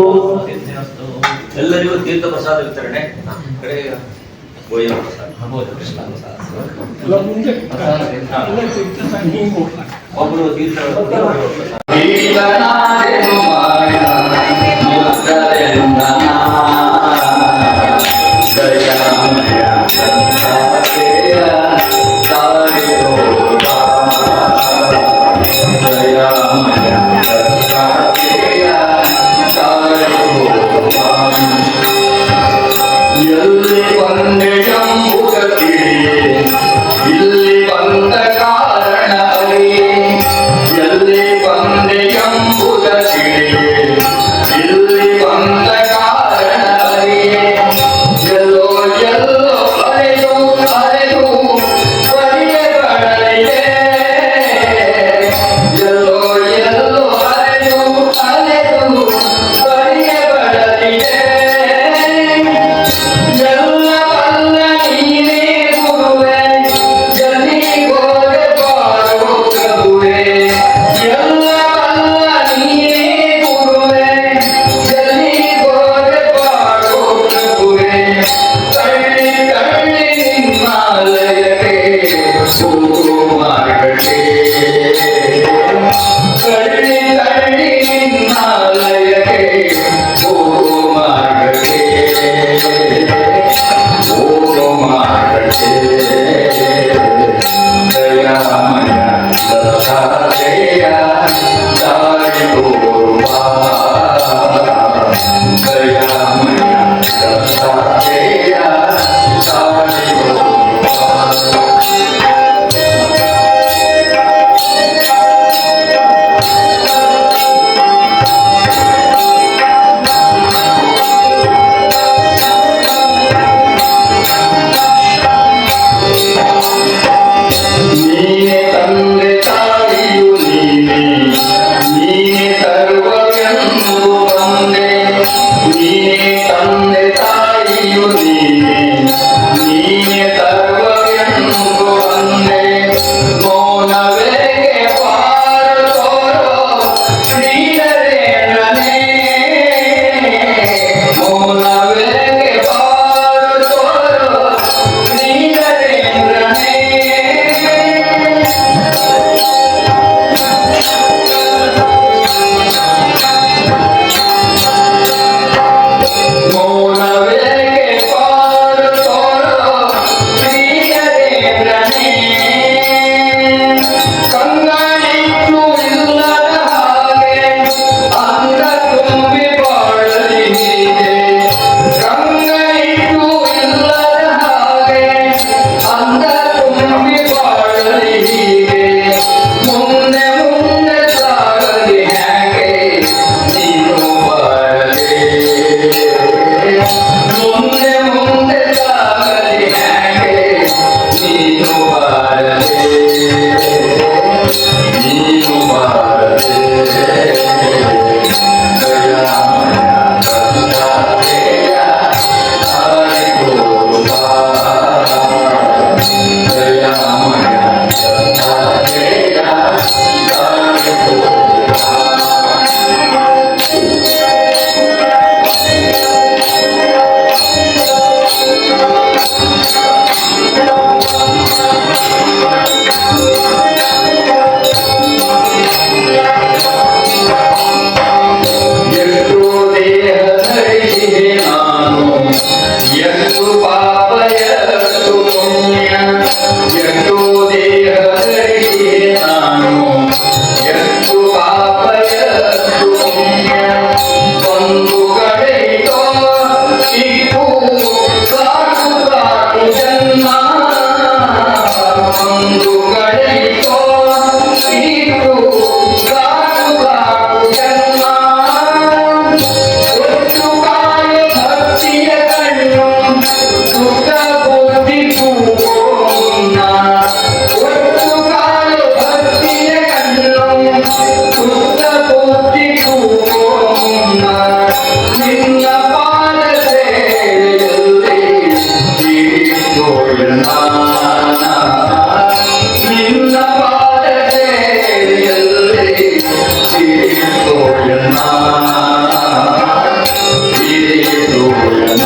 ಎಲ್ಲರಿಗೂ ತೀರ್ಥ ಪ್ರಸಾದ ವಿತರಣೆ ಕಡೆ ಗೋಯ ಪ್ರಸಾದ ಒಬ್ಬರು ತೀರ್ಥ ಮುಂದೆ ಮುಂದೆ ಸಾಗಲಿ ಹ್ಯಾಂಗೆ ನೀನು ಬಾರದೆ ನೀನು ಬಾರದೆ ದಯಾಮಯ ತಂದೆಯ ದಾರಿ ತೋರು ಬಾ ದಯಾಮಯ ತಂದೆಯ ದಾರಿ ತೋರು ಬಾ ಎಷ್ಟು ದೇಹ ಧರಿಸಿದೆ ನಾನು ಎಷ್ಟು ಪಾಪ ಎಷ್ಟು ಪುಣ್ಯ ಎಷ್ಟು ದೇಹ ಧರಿಸಿದೆ ನಾನು ಎಷ್ಟು ಪಾಪ ಎಷ್ಟು ಪುಣ್ಯ ಒಂದು ಕಡೆಯಿತೋ ಇಪ್ಪು ಸಾಕು ಸಾಕು ಜನ್ಮ ಒಂದು ಕಡೆಯಿತೋ ಇಪ್ಪು ಸಾಕು ಸಾಕು ಜನ್ಮ ಒಟ್ಟು ಕಾಯ ಭಕ್ತಿಯ ಕಣ್ಣು ಸುಖ ಬುದ್ಧಿ ಕೂಗೋಣ ಒಟ್ಟು ಕಾಯ ಭಕ್ತಿಯ ಕಣ್ಣು ಸುಖ ಬುದ್ಧಿ ಕೂಗೋಣ ನಿನ್ನ ಪಾದ ಸೇವೆಯಲ್ಲಿ ಜೀವಿಸೋಣ ನಿನ್ನ ಪಾದ ಸೇವೆಯಲ್ಲಿ ಜೀವಿಸೋಣ ಜೀವಿಸೋಣ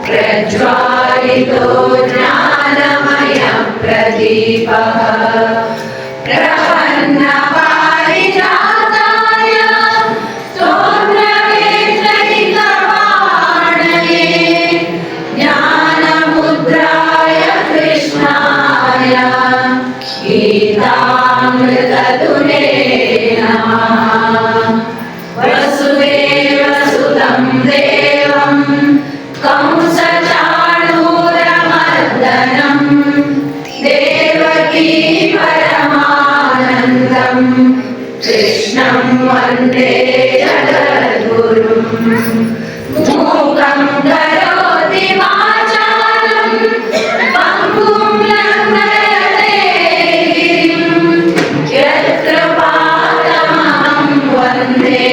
प्रज्वालितो ज्ञानमय प्रदीपः प्रपन्नपारिजाताय स्तोत्रवेत्रैकपाणये ज्ञानमुद्राय कृष्णाय गीतामृततुले नमः। वसुदेवसुतं देवं कंसचाणूरमर्दनं देवकी परमानन्दं कृष्णं वन्दे जगद्गुरुं। मूकं करोति वाचालं पङ्गुं लङ्घयते गिरिं यत्कृपातमहं वन्दे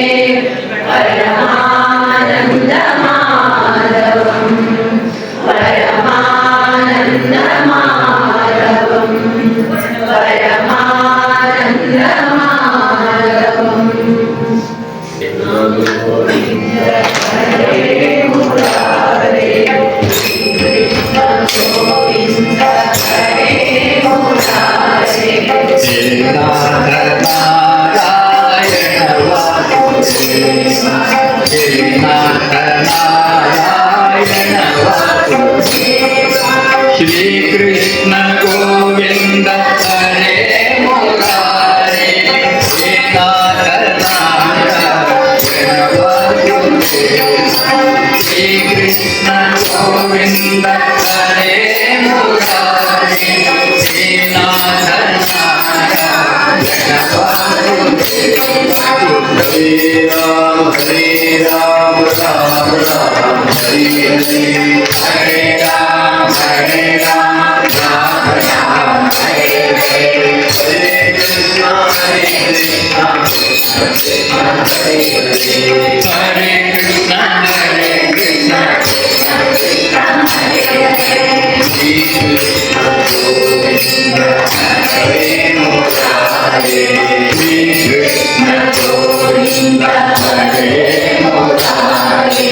परमानन्दमाधवम् परमानन्दमाधवम् परमानन्दमाधवम्। हरे मुरारे कृष्ण गोविन्द हरे मुरारे श्री कृष्ण गोविंद हरे मुरारे श्री कृष्ण गोविंद हरे मुरारे हरे राम राम राम हरे हरे हरे राम राम राम हरे हरे हरे कृष्ण कृष्ण कृष्ण हरे हरे हरे कृष्ण कृष्ण कृष्ण हरे हरे श्री कृष्ण गोविंद हरे मुरारे श्री कृष्ण गोविंद हरे मुरारे।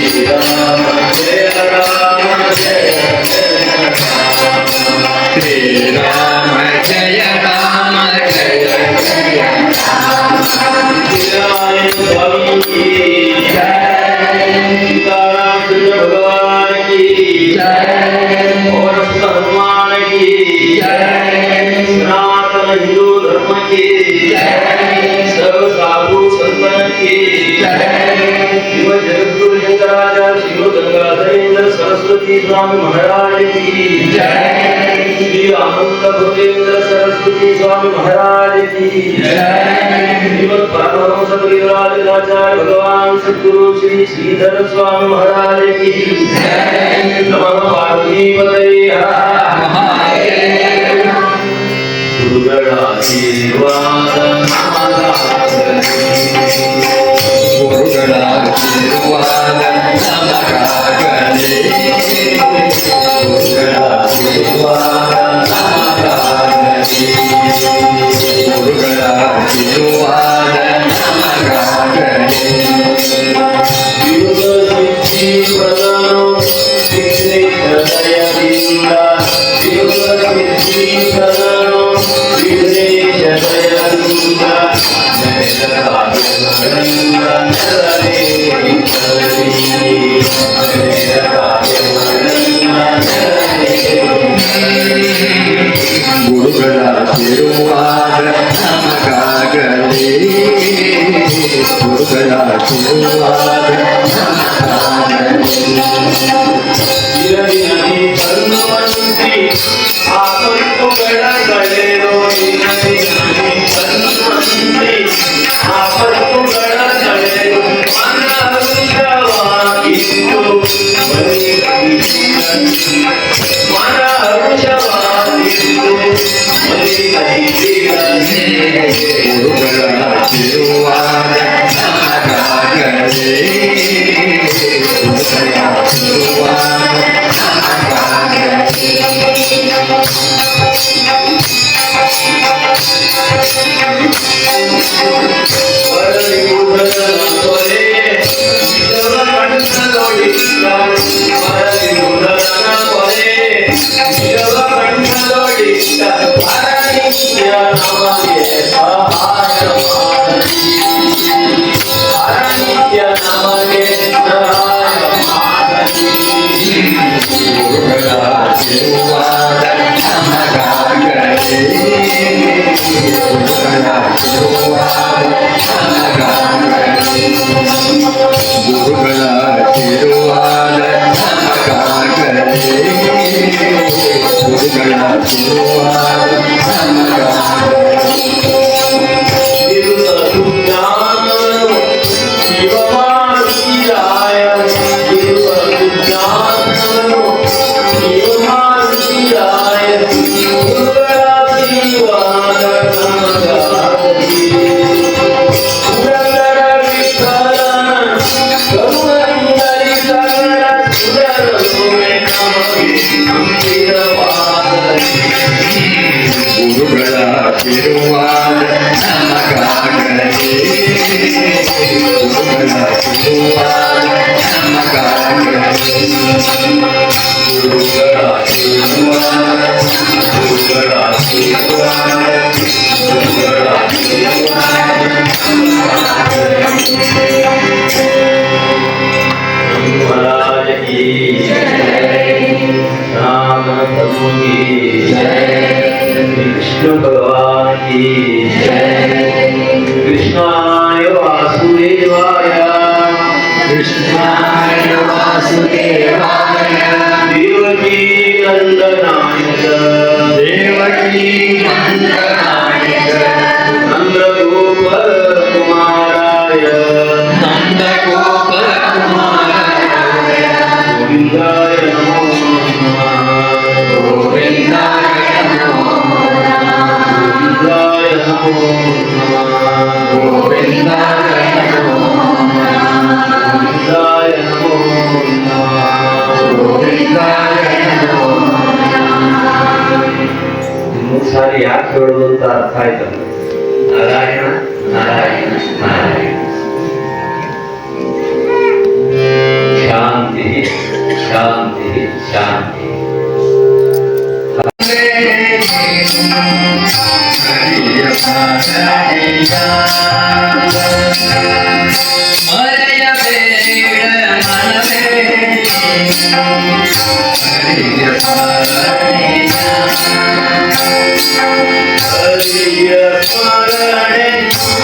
राम जय राम जय श्री राम जय राम जय जय स्वामी की जय सीताराम भगवान की जय और हनुमान की जय सनातन हिंदू धर्म की जय सर्व साधु संतन की जय शिव जगद्गुरु लिंगराजा शिव गंगाधरेंद्र सरस्वती स्वामी महाराज की जय श्री आनंद भूतेंद्र सरस्वती स्वामी महाराज की जय श्रीमद परमहंस गिरिराजाचार्य भगवान सद्गुरु श्री श्रीधर स्वामी महाराज की जय नमः पार्वती पतये गुरुगणाशीर्वाद गुरुगणाशीर्वाद नमकागले गुरुगणाशीर्वाद नमकागले गुरुगणाशीर्वाद नमकागले युगसिद्धि प्रदानो विघ्नेशदयದಿಂದ युगसिद्धि प्रदानो विघ्नेशदयದಿಂದ ಗುರುಗಳ ತಿರುವಾದ ನಮಗಾಗಲೇ ಗುರುಗಳ ತಿರುವಾದ ಇರಲಿ ಕರುಣವಂತಿ ಆಪತ್ತುಗಳ ಕಳೆದೋ ಇರಲಿ ಕರುಣವಂತಿ ಆಪತ್ತುಗಳ ಕಳೆದೋ ಮನರುಷವಾಗಿತ್ತು ಮನರುಷವಾಗಿತ್ತು ಗುರುಗಳ ತಿರುವಾದ ನಮಗಾಗಲೇ ಗುರುಗಳ ತಿರುವಾದ ಗುರುಗಳ ತಿರುವಾದ ನಮಗಾಗಲೇ ಗುರುಗಳ ತಿರುವಾದ ಗುರುಗಳ ತಿರುವಾದ ನಮಗಾಗಲೇ ಗುರುಗಳ ತಿರುವಾದ ನಮಗಾಗಲೇ ಗುರುಗಳ ತಿರುವಾದ ಗುರುಗಳ ತಿರುವಾದ ಗುರುಗಳ महाराज की राम प्रभु की विष्णु भगवान की कृष्णाय वासुदेवाय कृष्णाय वासुदेवाय देवकी नंदनाय देवकी नंदनाय नंदगोपाल कुमाराय नंदगोपाल कुमाराय गोविंदाय नमो नमः गोविंदाय नमो गोविंदाय नमो गोविंदाय नमो गोविंदाय नमो गोविंदाय नमो सारी याद ಹೇಳೋದು ಅಂತ ಅರ್ಥ ಆಯ್ತು ನಾರಾಯಣ ನಾರಾಯಣ ನಾರಾಯಣ ಸ್ಮರಣೆ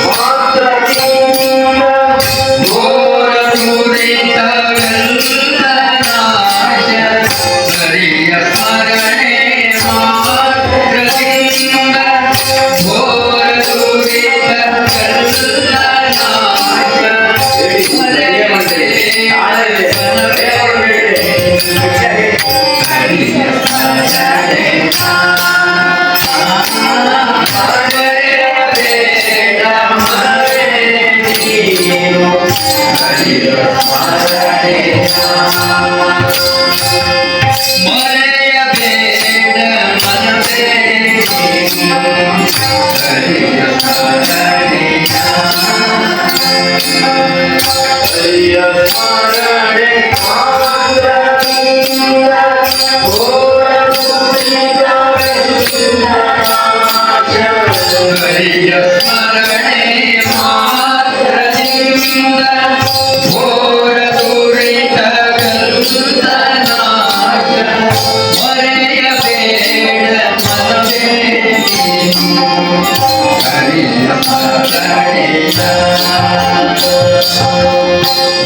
ಮಾತ್ರ ಘೋರ ದುರಿತವೆಲ್ಲ ನಾಶ ಹರಿಯ ಸ್ಮರಣೆ ಮಾತ್ರದಿಂದ ಘೋರ ದುರಿತವೆಲ್ಲ ನಾಶ ಹರಿಯ ಸ್ಮರಣೆ ಮರೆಯಬೇಡ ಮನವೇ ಹರಿಯ ಸ್ಮರಣೆ ಮಾತ್ರದಿಂದ ಘೋರ ದುರಿತವೆಲ್ಲ ನಾಶ ಹರಿಯ ಸ್ಮರಣೆ ಮಾತ್ರದಿಂದ ಘೋರ ದುರಿತವೆಲ್ಲ ನಾಶ ಮರೆಯಬೇಡ ಮನವೇ ಹರಿಯ ಸ್ಮರಣೆ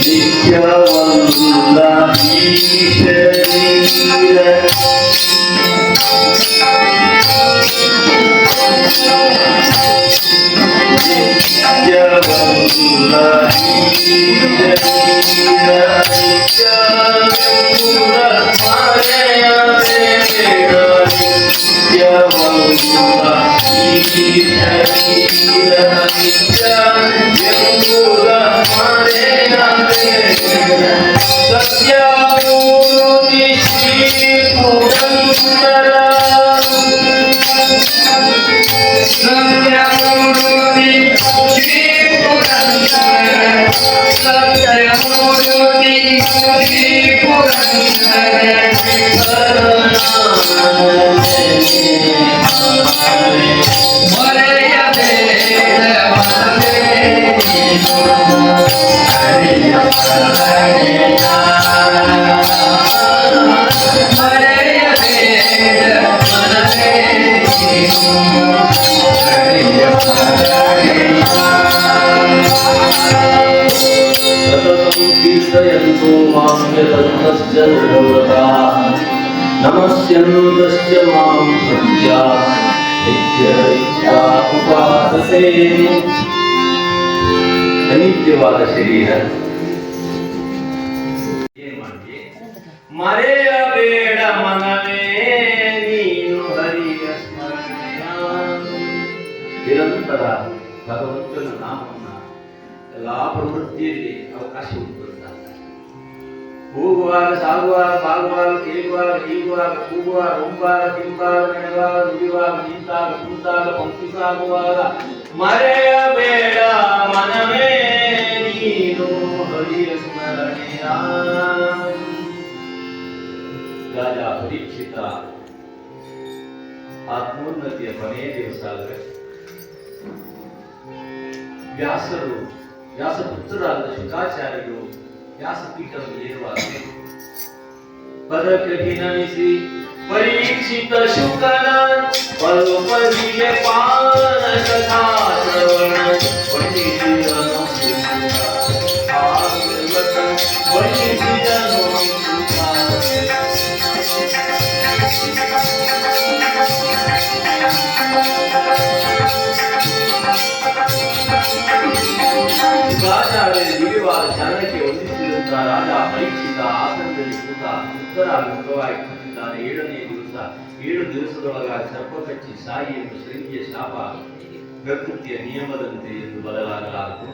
ನಿತ್ಯವಲ್ಲ ಈ ಶರೀರ ನಿತ್ಯವಲ್ಲ ಈ ಶರೀರ ನಿತ್ಯವೆಂಬುದ ಮರೆಯಬೇಡ ನಿತ್ಯವಲ್ಲ ಈ ಶರೀರ ನಿತ್ಯವೆಂಬುದ ಮರೆಯಬೇಡ ಸತ್ಯಮೂರ್ತಿ ಶ್ರೀ ಪುರಂದರ ಸತ್ಯಮೂರ್ತಿ ಶ್ರೀ ಪುರಂದರ ಸತ್ಯಮೂರ್ತಿ ಶ್ರೀ ಪುರಂದರ ಮರೆಯಬೇಡ ಮನವೇ ಹರಿಯ ಸ್ಮರಣೆ ಮರೆಯಬೇಡ ಮನವೇ ಹರಿಯ ಸ್ಮರಣೆ ಸತತಂ ಕೀರ್ತಯಂತು ಮಾಂ ಯತಸ್ತಸ್ಯ ದೃಢವ್ರತಾಃ ನಮಸ್ಯन्तಶ್ಚ ಮಾಂ ಭಕ್ತ್ಯಾ ನಿತ್ಯರಿತ್ಯಾ ಉಪಾಸತೆ. ಅನಿತ್ಯವಾದ ಶರೀರ ಏನ್ ಮಾಡಿ ಮರೆಯಬೇಡ ಮನವೇ ನೀನು ಹರಿಯ ಸ್ಮರಣೆಯ ನಿರಂತರ ಭಗವಂತನ ನಾಮವನ್ನ ಎಲ್ಲಾ ಪ್ರವೃತ್ತಿಯಲ್ಲಿ ಅವಕಾಶ ಉಂಟು. ಹೋಗುವಾಗ ಸಾಗುವಾಗ ಬಾಗುವಾಗ ಕೇಳುವಾಗ ಹೀಗುವಾಗ ಕೂಗುವಾಗ ಒಂಬಾಗ ತಿಂಬಾಗ ನೆನೆವಾಗ ನುಡಿಯುವಾಗ ನಿಂತಾಗ ಕುಂತಾಗ ಪಂಕ್ತಿ ಸಾಗುವಾಗ ಮರೆಯಬೇಡ ಮನವೇ ನೀನು ಹರಿಯ ಸ್ಮರಣೆಯ. ರಾಜ ಪರೀಕ್ಷಿತ ಆತ್ಮೋನ್ನತಿಯ ಕೊನೆಯ ದಿವಸ ಆದರೆ ವ್ಯಾಸಪುತ್ರರಾದ ಶುಕಾಚಾರ್ಯರು ವ್ಯಾಸಪೀಠವನ್ನು ಏರುವಾಗ ಪದ ಕಠಿಣಿಸಿ ಪರೀಕ್ಷಿತ ಶುಕನ ಪರೋಪದಿಗೆ ಪಾನ ಕಥಾ ಶ್ರವಣ ಪಂಡಿತರನ್ನು ದಿವ್ಯವಾದ ಚಾರಣಕ್ಕೆ ವಂದಿಸಿದಂತ ರಾಜ ಪರೀಕ್ಷಿತ ಆಸನದಲ್ಲಿ ಕೂತ ಮುಕ್ತರಾಗಿ ಮುಖವಾಗಿ ಕೂತಿದ್ದಾನೆ. 7ನೇ ದಿವಸ 7 ದಿವಸದೊಳಗ ಸರ್ಪ ಕಚ್ಚಿ ಸಾಯಿ ಎಂದು ಶೃಂಗಿಯ ಶಾಪ ಪ್ರಕೃತಿಯ ನಿಯಮದಂತೆ ಎಂದು ಬದಲಾಗಲಾರದು.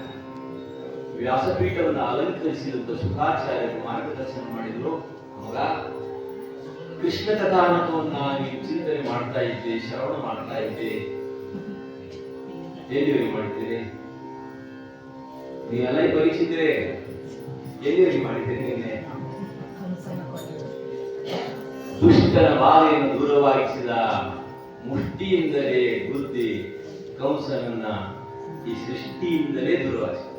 ವ್ಯಾಸಪೀಠವನ್ನು ಅಲಂಕರಿಸಿದಂತ ಶುಕಾಚಾರ್ಯರು ಮಾರ್ಗದರ್ಶನ ಮಾಡಿದ್ರು. ಮಗ, ಕೃಷ್ಣ ಕಥಾನಕವನ್ನ ನೀವು ಚಿಂತನೆ ಮಾಡ್ತಾ ಇದ್ದೆ, ಶ್ರವಣ ಮಾಡ್ತಾ ಇದ್ದೆ, ಎಲ್ಲಿವರೆಗೆ ಮಾಡಿದ್ದೀರಿ? ನೀವೆಲ್ಲ ಪರೀಕ್ಷಿಸಿದ್ರೆ ಎಲ್ಲಿವರೆಗೆ ಮಾಡಿದ್ದೀರಿ? ನಿನ್ನೆ ದುಷ್ಟನ ಬಾಧೆಯನ್ನು ದೂರವಾಗಿಸಿದ ಮುಷ್ಟಿಯಿಂದಲೇ ಬುದ್ಧಿ ಕಂಸನನ್ನ ಈ ಸೃಷ್ಟಿಯಿಂದಲೇ ದೂರವಾಗಿಸಿದ.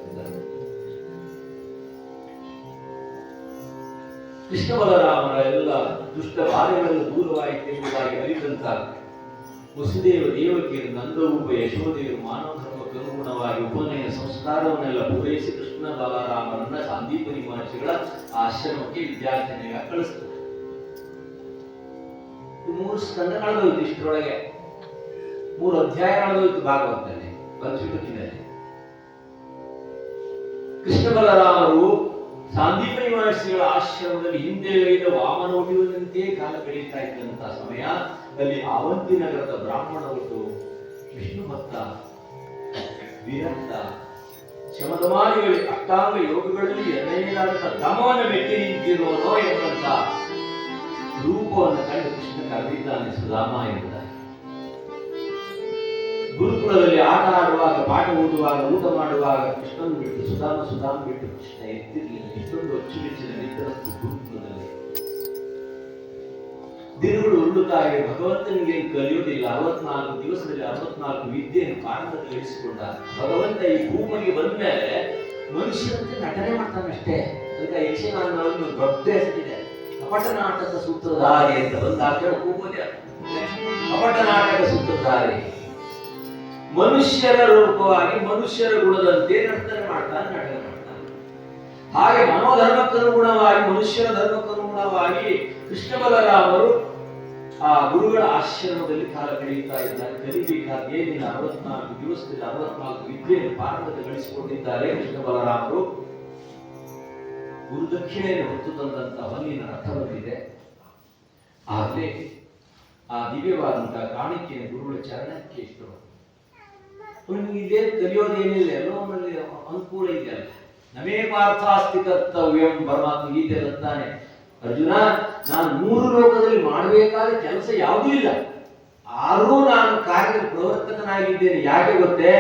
ಕೃಷ್ಣ ಬಲರಾಮರ ಎಲ್ಲ ದುಷ್ಟ ಬಾಧೆಗಳೆಲ್ಲ ದೂರವಾಯಿತು ಎಂಬುದಾಗಿ ಅರಿತಂತ ವಸುದೇವ ದೇವಕಿಯರು ನಂದರೂಪ ಯಶೋದೇವರು ಮಾನವ ಧರ್ಮಕ್ಕೆ ಅನುಗುಣವಾಗಿ ಉಪನಯನ ಸಂಸ್ಕಾರವನ್ನೆಲ್ಲ ಪೂರೈಸಿ ಕೃಷ್ಣ ಬಲರಾಮರನ್ನ ಸಾಂದೀಪನಿ ಮಹರ್ಷಿಗಳ ಆಶ್ರಮಕ್ಕೆ ವಿದ್ಯಾರ್ಥಿನಿಗೆ ಕಳಿಸ್ತಾರೆ. 3 ಸ್ಕಂದ ಕಳೆದೋಯ್ತು, ಇಷ್ಟರೊಳಗೆ 3 ಅಧ್ಯಾಯ ಕಳೆದೋಯ್ತು ಭಾಗವತದಲ್ಲಿ ಪಂಚಮುಖಿನಲ್ಲಿ. ಕೃಷ್ಣ ಬಲರಾಮರು ಸಾಂದೀಪನಿ ಮಹರ್ಷಿಗಳ ಆಶ್ರಮದಲ್ಲಿ ಹಿಂದೆ ಹೇಳಿದ ವಾಮನ ಒಡೆಯುವಂತೆ ಕಾಲ ಕಳೆಯುತ್ತಾ ಇದ್ದಂತಹ ಸಮಯ ಅಲ್ಲಿ ಆವಂತಿ ನಗರದ ಬ್ರಾಹ್ಮಣರು ವಿಷ್ಣು ಭಕ್ತ ವಿರಕ್ತ ಶಮದಮಾನಿಗಳು ಅಷ್ಟಾಂಗ ಯೋಗಗಳಲ್ಲಿ ಎರಡನೇದಾದಂತಹ ದಮವನ್ನು ಮೆಟ್ಟಿ ನಿಂತಿರೋನೋ ಎಂಬಂತ ರೂಪವನ್ನು ಕಂಡು ಕೃಷ್ಣ ಕರೆದಿದ್ದಾನೆ ಸುಧಾಮ ಎಂಬುದಾಗಿ. ಗುರುಕುಲದಲ್ಲಿ ಆಟ ಆಡುವಾಗ, ಪಾಠ ಓದುವಾಗ, ಊಟ ಮಾಡುವಾಗ ಕೃಷ್ಣನ್ ಬಿಟ್ಟು ಸುಧಾಮ ಬಿಟ್ಟು ಕೃಷ್ಣ ಎತ್ತಿರ್ಲಿಲ್ಲ. ಇಷ್ಟೊಂದು ಅಚ್ಚುಮೆಚ್ಚಿನ ಮಿತ್ರಸ್ತು ಗುರುಕುಲದಲ್ಲಿ. ದಿನಗಳು ಉರುಳುತ್ತಾರೆ, ಭಗವಂತನಿಗೆ ಕಲಿಯೋದಿಲ್ಲ. 64 ದಿವಸದಲ್ಲಿ 64 ವಿದ್ಯೆಯನ್ನು ಪಾಠದಲ್ಲಿ ಇರಿಸಿಕೊಂಡ ಭಗವಂತ ಈ ಭೂಮಿಗೆ ಬಂದ ಮೇಲೆ ಮನುಷ್ಯರಂತೆ ನಟನೆ ಮಾಡ್ತಾನಷ್ಟೇ. ಅದಕ್ಕೆ ಯಕ್ಷಗಾನದಲ್ಲಿ ದೊಡ್ಡ ಹೆಸರಿದೆ, ಕಪಟ ನಾಟಕ ಸೂತ್ರಧಾರಿ ಅಂತ ಬಂದಾಗ ಕೂಗೋದೇ ಕಪಟ ನಾಟಕ ಸೂತ್ರಧಾರಿ. ಮನುಷ್ಯರ ರೂಪವಾಗಿ ಮನುಷ್ಯರ ಗುಣದಂತೆ ನಟನೆ ಮಾಡ್ತಾನೆ. ಹಾಗೆ ಮನೋಧರ್ಮಕ್ಕನುಗುಣವಾಗಿ ಮನುಷ್ಯರ ಧರ್ಮಕ್ಕನುಗುಣವಾಗಿ ಕೃಷ್ಣ ಬಲರಾಮರು ಆ ಗುರುಗಳ ಆಶ್ರಮದಲ್ಲಿ ಕಾಲ ಕಳೆಯುತ್ತಾ ಇದ್ದಾರೆ. ಕಲಿಬೇಕಾದ ಏನಿಲ್ಲ 64 ದಿವಸದಲ್ಲಿ 64 ವಿದ್ಯೆಯನ್ನು ಪಾಠದಲ್ಲಿ ಗಳಿಸಿಕೊಂಡಿದ್ದಾರೆ ಕೃಷ್ಣ ಬಲರಾಮರು. ಗುರುದಕ್ಷಿಣೆಯನ್ನು ಹೊತ್ತು ತಂದಂತ ಹೊನ್ನಿನ ರಥ ಬಂದಿದೆ. ಆಗಲೇ ಆ ದಿವ್ಯವಾದಂತಹ ಕಾಣಿಕೆಯನ್ನು ಗುರುಗಳ ಚರಣಕ್ಕೆ ಇಟ್ಟು ಇಲ್ಲೇ ಕಲಿಯೋದೇನಿಲ್ಲ, ಎಲ್ಲೋ ಅನುಕೂಲ ಇದೆಯಲ್ಲ. ನಮೇ ಪಾರ್ಥಾಸ್ತಿ ಕರ್ತವ್ಯಂ ಪರಮಾತ್ಮ ಗೀತೆ ಅಂತಾನೆ. ಅರ್ಜುನ, ನಾನು 3 ಲೋಕದಲ್ಲಿ ಮಾಡಬೇಕಾದ ಕೆಲಸ ಯಾವುದೂ ಇಲ್ಲ, ಆದರೂ ನಾನು ಕಾರ್ಯದಲ್ಲಿ ಪ್ರವರ್ತಕನಾಗಿದ್ದೇನೆ. ಯಾಕೆ ಗೊತ್ತೇ?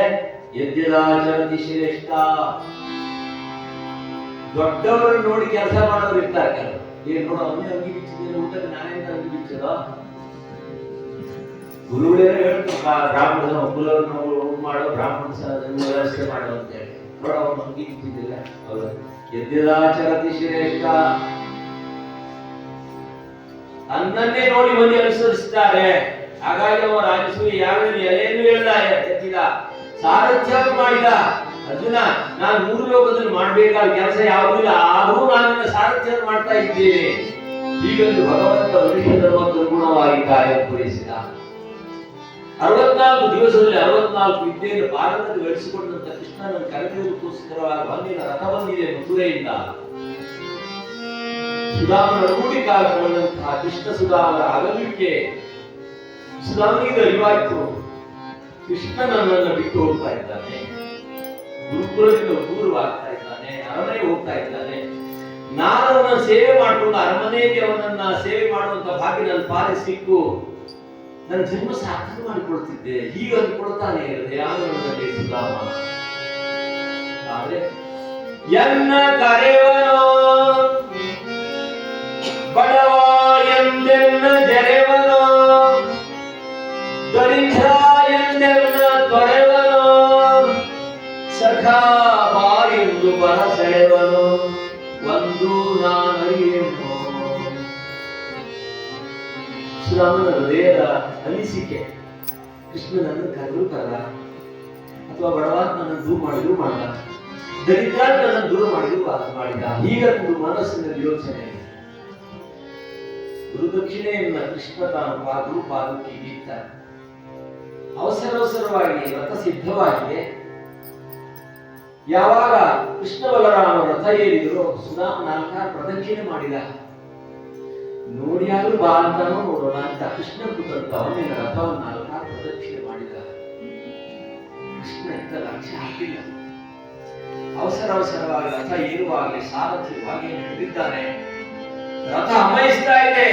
ಯದ್ಯದಾಚರತಿ ಶ್ರೇಷ್ಠ. ದೊಡ್ಡವರು ನೋಡಿ ಕೆಲಸ ಮಾಡೋರು ಇರ್ತಾರೆ ಕೆಲವರು. ಏನ್ ನೋಡ, ಅವನೇ ಅಂಗಿ ಬಿಚ್ಚಿದ್ದೇನೆ, ಊಟಕ್ಕೆ ನಾನೇಂತ ಅಂಗಿ ಬಿಚ್ಚದ? ಗುರುಗಳೇ ಹೇಳ್ತಾರೆ, ಬ್ರಾಹ್ಮಣ ಕುಲವನ್ನು ಮಾಡೋ ಬ್ರಾಹ್ಮಣ ವ್ಯವಸ್ಥೆ ಮಾಡೋ ಅಂತ ಹೇಳಿ. ನೋಡ, ಅವನು ಅಂಗಿ ಬಿಚ್ಚಿದ್ದಿಲ್ಲ. ಹೌದು, ಯದ್ಯದಾಚರತಿ ಶ್ರೇಷ್ಠ. ಅನ್ನನ್ನೇ ನೋಡಿ ಮಂದಿ ಅನುಸರಿಸುತ್ತಾರೆ. ಹಾಗಾಗಿ ಅವ ರಾಜಸೂಯ ಯಾವ್ಯಾವ ಎಲೆಯನ್ನು ಎತ್ತಿದ, ಸಾರಥ್ಯ ಮಾಡಿದ. ಅರ್ಜುನ, ನಾನು 3 ಲೋಕದಲ್ಲಿ ಮಾಡಬೇಕಾದ ಕೆಲಸ ಯಾವುದೂ ಇಲ್ಲ, ಆದರೂ ನಾನು ಸಾರಥ್ಯ ಮಾಡ್ತಾ ಇದ್ದೇನೆ. ಹೀಗಂದು ಭಗವಂತ ಮನುಷ್ಯ ಧರ್ಮಕ್ಕೆ ಅನುಗುಣವಾಗಿ ಕಾರ್ಯ ಪೂರೈಸಿದ. 64 ದಿವಸದಲ್ಲಿ 64 ವಿದ್ಯೆಯನ್ನು ಭಾರತದಲ್ಲಿ ಗಳಿಸಿಕೊಂಡಂತ ಕೃಷ್ಣನ ಕರೆದೋದಕ್ಕೋಸ್ಕರವಾಗಿ ಬಂದಿನ ರಥ ಬಂದಿದೆ ಮಥುರೆಯಿಂದ. ಸುಧಾಮನ ರೂಢಿ ಕಾಲಕೊಂಡಂತಹ ಕೃಷ್ಣ ಸುಧಾಮರ ಅಗಲಿಕೆ ಸುಧಾಮನಿಗೆ ಅರಿವಾಯ್ತು. ಕೃಷ್ಣ ನನ್ನನ್ನು ಬಿಟ್ಟು ಹೋಗ್ತಾ ಇದ್ದಾನೆ, ಗುರುಕುಲದಿಂದ ದೂರವಾಗ್ತಾ ಇದ್ದಾನೆ, ಅರಮನೆಗೆ ಹೋಗ್ತಾ ಇದ್ದಾನೆ. ನಾನು ಅವನ ಸೇವೆ ಮಾಡಿಕೊಂಡು ಅರಮನೆಯಲ್ಲಿ ಅವನನ್ನ ಸೇವೆ ಮಾಡುವಂತ ಭಾಗ್ಯ ನನ್ನ ಪಾಲಿಗೆ ಸಿಕ್ಕು ನನ್ನ ಜನ್ಮ ಸಾರ್ಥಕ ಮಾಡಿಕೊಳ್ತಿದ್ದೆ. ಈಗ ಅಂದ್ಕೊಳ್ತಾನೆ ಹೃದಯಾನಂದದಲ್ಲಿ ಸುಧಾಮ. ಆದ್ರೆ ಎನ್ನ ಕರೆವನೋ ಬಡವ ಎಂದೆನ್ನ ಜರೆವನೋ, ದರಿದ್ರ ಎಂದೆನ್ನ ತೊರೆವನೋ, ಸಖಾ ಬಾ ಎಂದು ಬರಸೆಳೆವನೋ, ಒಂದು ನಾನರಿಯೇನೋ. ಸುಧಾಮನ ಹೃದಯದ ಅನಿಸಿಕೆ, ಕೃಷ್ಣನನ್ನು ಕರೆದು ಕರ ಅಥವಾ ಬಡವಾತ್ ನನ್ನನ್ನು ದೂರ ಮಾಡಿದ್ರು ಮಾಡ, ದರಿದ್ರ ನನ್ನನ್ನು ದೂರ ಮಾಡಿದ್ರು ಮಾಡಿದ. ಈಗ ಮನಸ್ಸಿನಲ್ಲಿ ಯೋಚನೆ. ಗುರುದಕ್ಷಿಣೆಯನ್ನ ಕೃಷ್ಣ ತಾನು ಗುರು ಪಾದಕ್ಕೆ ಇಡ್ತಾನೆ. ಅವಸರವಾಗಿ ರಥ ಸಿದ್ಧವಾಗಿದೆ. ಯಾವಾಗ ಕೃಷ್ಣ ಬಲರಾಮ ರಥ ಏರಿದ್ರು, ಸುಧಾಮ 4 ಪ್ರದಕ್ಷಿಣೆ ಮಾಡಿದ. ನೋಡಿಯಾದ್ರೂ ಬಾ ಅಂತಾನೋ ನೋಡೋಣ ಅಂತ ಕೃಷ್ಣ ಕೂತಂತ ಅವನಿನ ರಥವನ್ನು 4 ಪ್ರದಕ್ಷಿಣೆ ಮಾಡಿದ. ಕೃಷ್ಣ ಎಂತ ಲಕ್ಷ್ಯ ಹಾಕಿಲ್ಲ. ಅವಸರವಾಗಿ ರಥ ಏರುವಾಗಲೇ ಸಾರಥಿವಾಗಿ ನಡೆದಿದ್ದಾನೆ. ರಥ ಅಮಯಿಸ್ತಾ ಇದೆ.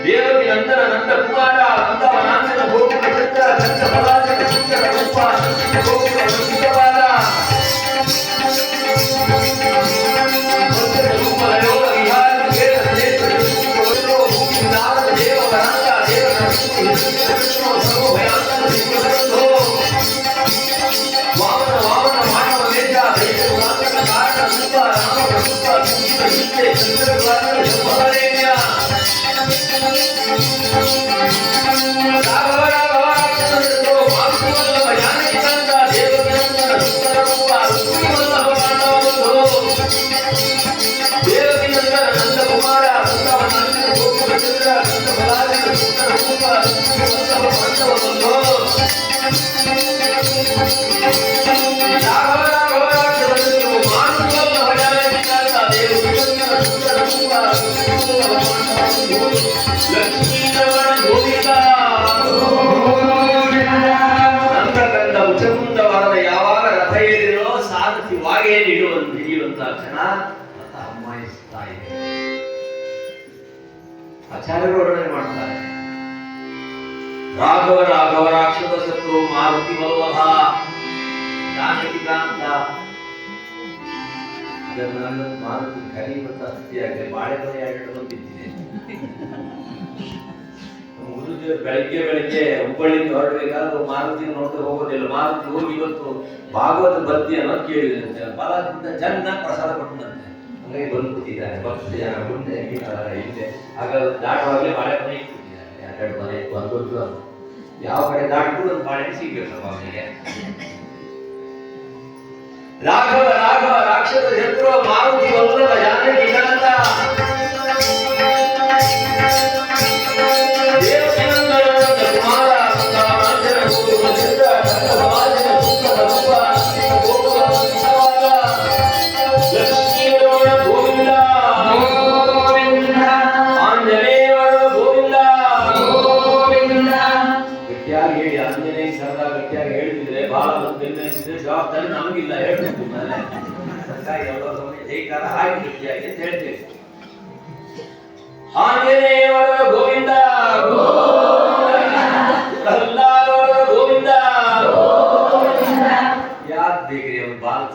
ದೇವಕಿ ನಂದನ ನಂದ ಕುಮಾರ ನಂದವನಾಂದನ ಗೋಕುಲ ಚಂದ್ರ ಚಂದ್ರ ಪದಾರ್ಥ ಸುಂದರ ರೂಪ ಗೋಕುಲ ಸುಂದರವಾದ ವಾಮನ ಆಚಾರ್ಯರು ವರ್ಣನೆ ಮಾಡ್ತಾರೆ. ರಾಘವ ರಾಘವ ರಾಕ್ಷಸ ಶತ್ರು ಮಾರುತಿ ವಲ್ಲಭ ಜಾನಕಿ ಕಾಂತ. ಮಾರುತಿ ಕರೀಬಂತ ಸ್ಥಿತಿಯಾಗಲಿ ಬಾಳೆಮನೆ ಎರಡು ಬಿದ್ದಿದೆ. ಬೆಳಗ್ಗೆ ಹುಬ್ಬಳ್ಳಿಗೆ ಹೊರಡಬೇಕಾದ್ರೆ ಮಾರುತಿ ನೋಡ್ತಾ ಹೋಗೋದಿಲ್ಲ. ಮಾರುತಿ ಹೋಗಿ ಇವತ್ತು ಭಾಗವತ ಬತ್ತಿ ಅನ್ನೋದು ಕೇಳಿದಂತೆ ಬಲದಿಂದ ಚೆನ್ನಾಗಿ ಪ್ರಸಾದ ಕೊಟ್ಟನಂತೆ. ಹಂಗಾಗಿ ಬಂದು ಕೂತಿದ್ದಾರೆ ಭಕ್ತ ಜನ ಮುಂದೆ ಹಿಂದೆ. ಆಗ ದಾಟವಾಗಲೇ ಬಾಳೆಮನೆ ಇಟ್ಟಿದ್ದಾರೆ. ಎರಡು ಮನೆ ಒಂದು ಯಾವ ಕಡೆ ದಾಟಿದ್ರು ಒಂದು ಬಾಳೆ ಸಿಗ್ಬೇಕು ಅವನಿಗೆ. ರಾಘವ ರಾಘವ ರಾಕ್ಷಸ ಶತ್ರು ಮಾರುತಿ ವಲ್ಲಭ ಜಾನಕಿ ಕಾಂತ. ಜವಾಬ್ದಾರಿ ನಮಗಿಲ್ಲ ಹೇಳ್ಬೇಕು. ಜೈಕಾರ ಹಾಕಿ ಗಟ್ಟಿಯಾಗಿ ಅಂತ ಹೇಳ್ತೇವೆ. ಆಂಜನೇಯವರ ಗೋವಿಂದ ಪ್ರಹ್ಲಾದವರ ಗೋವಿಂದ. ಯಾರು ಬೇಕ್ರಿ ಅವ್ರು ಬಾಲ್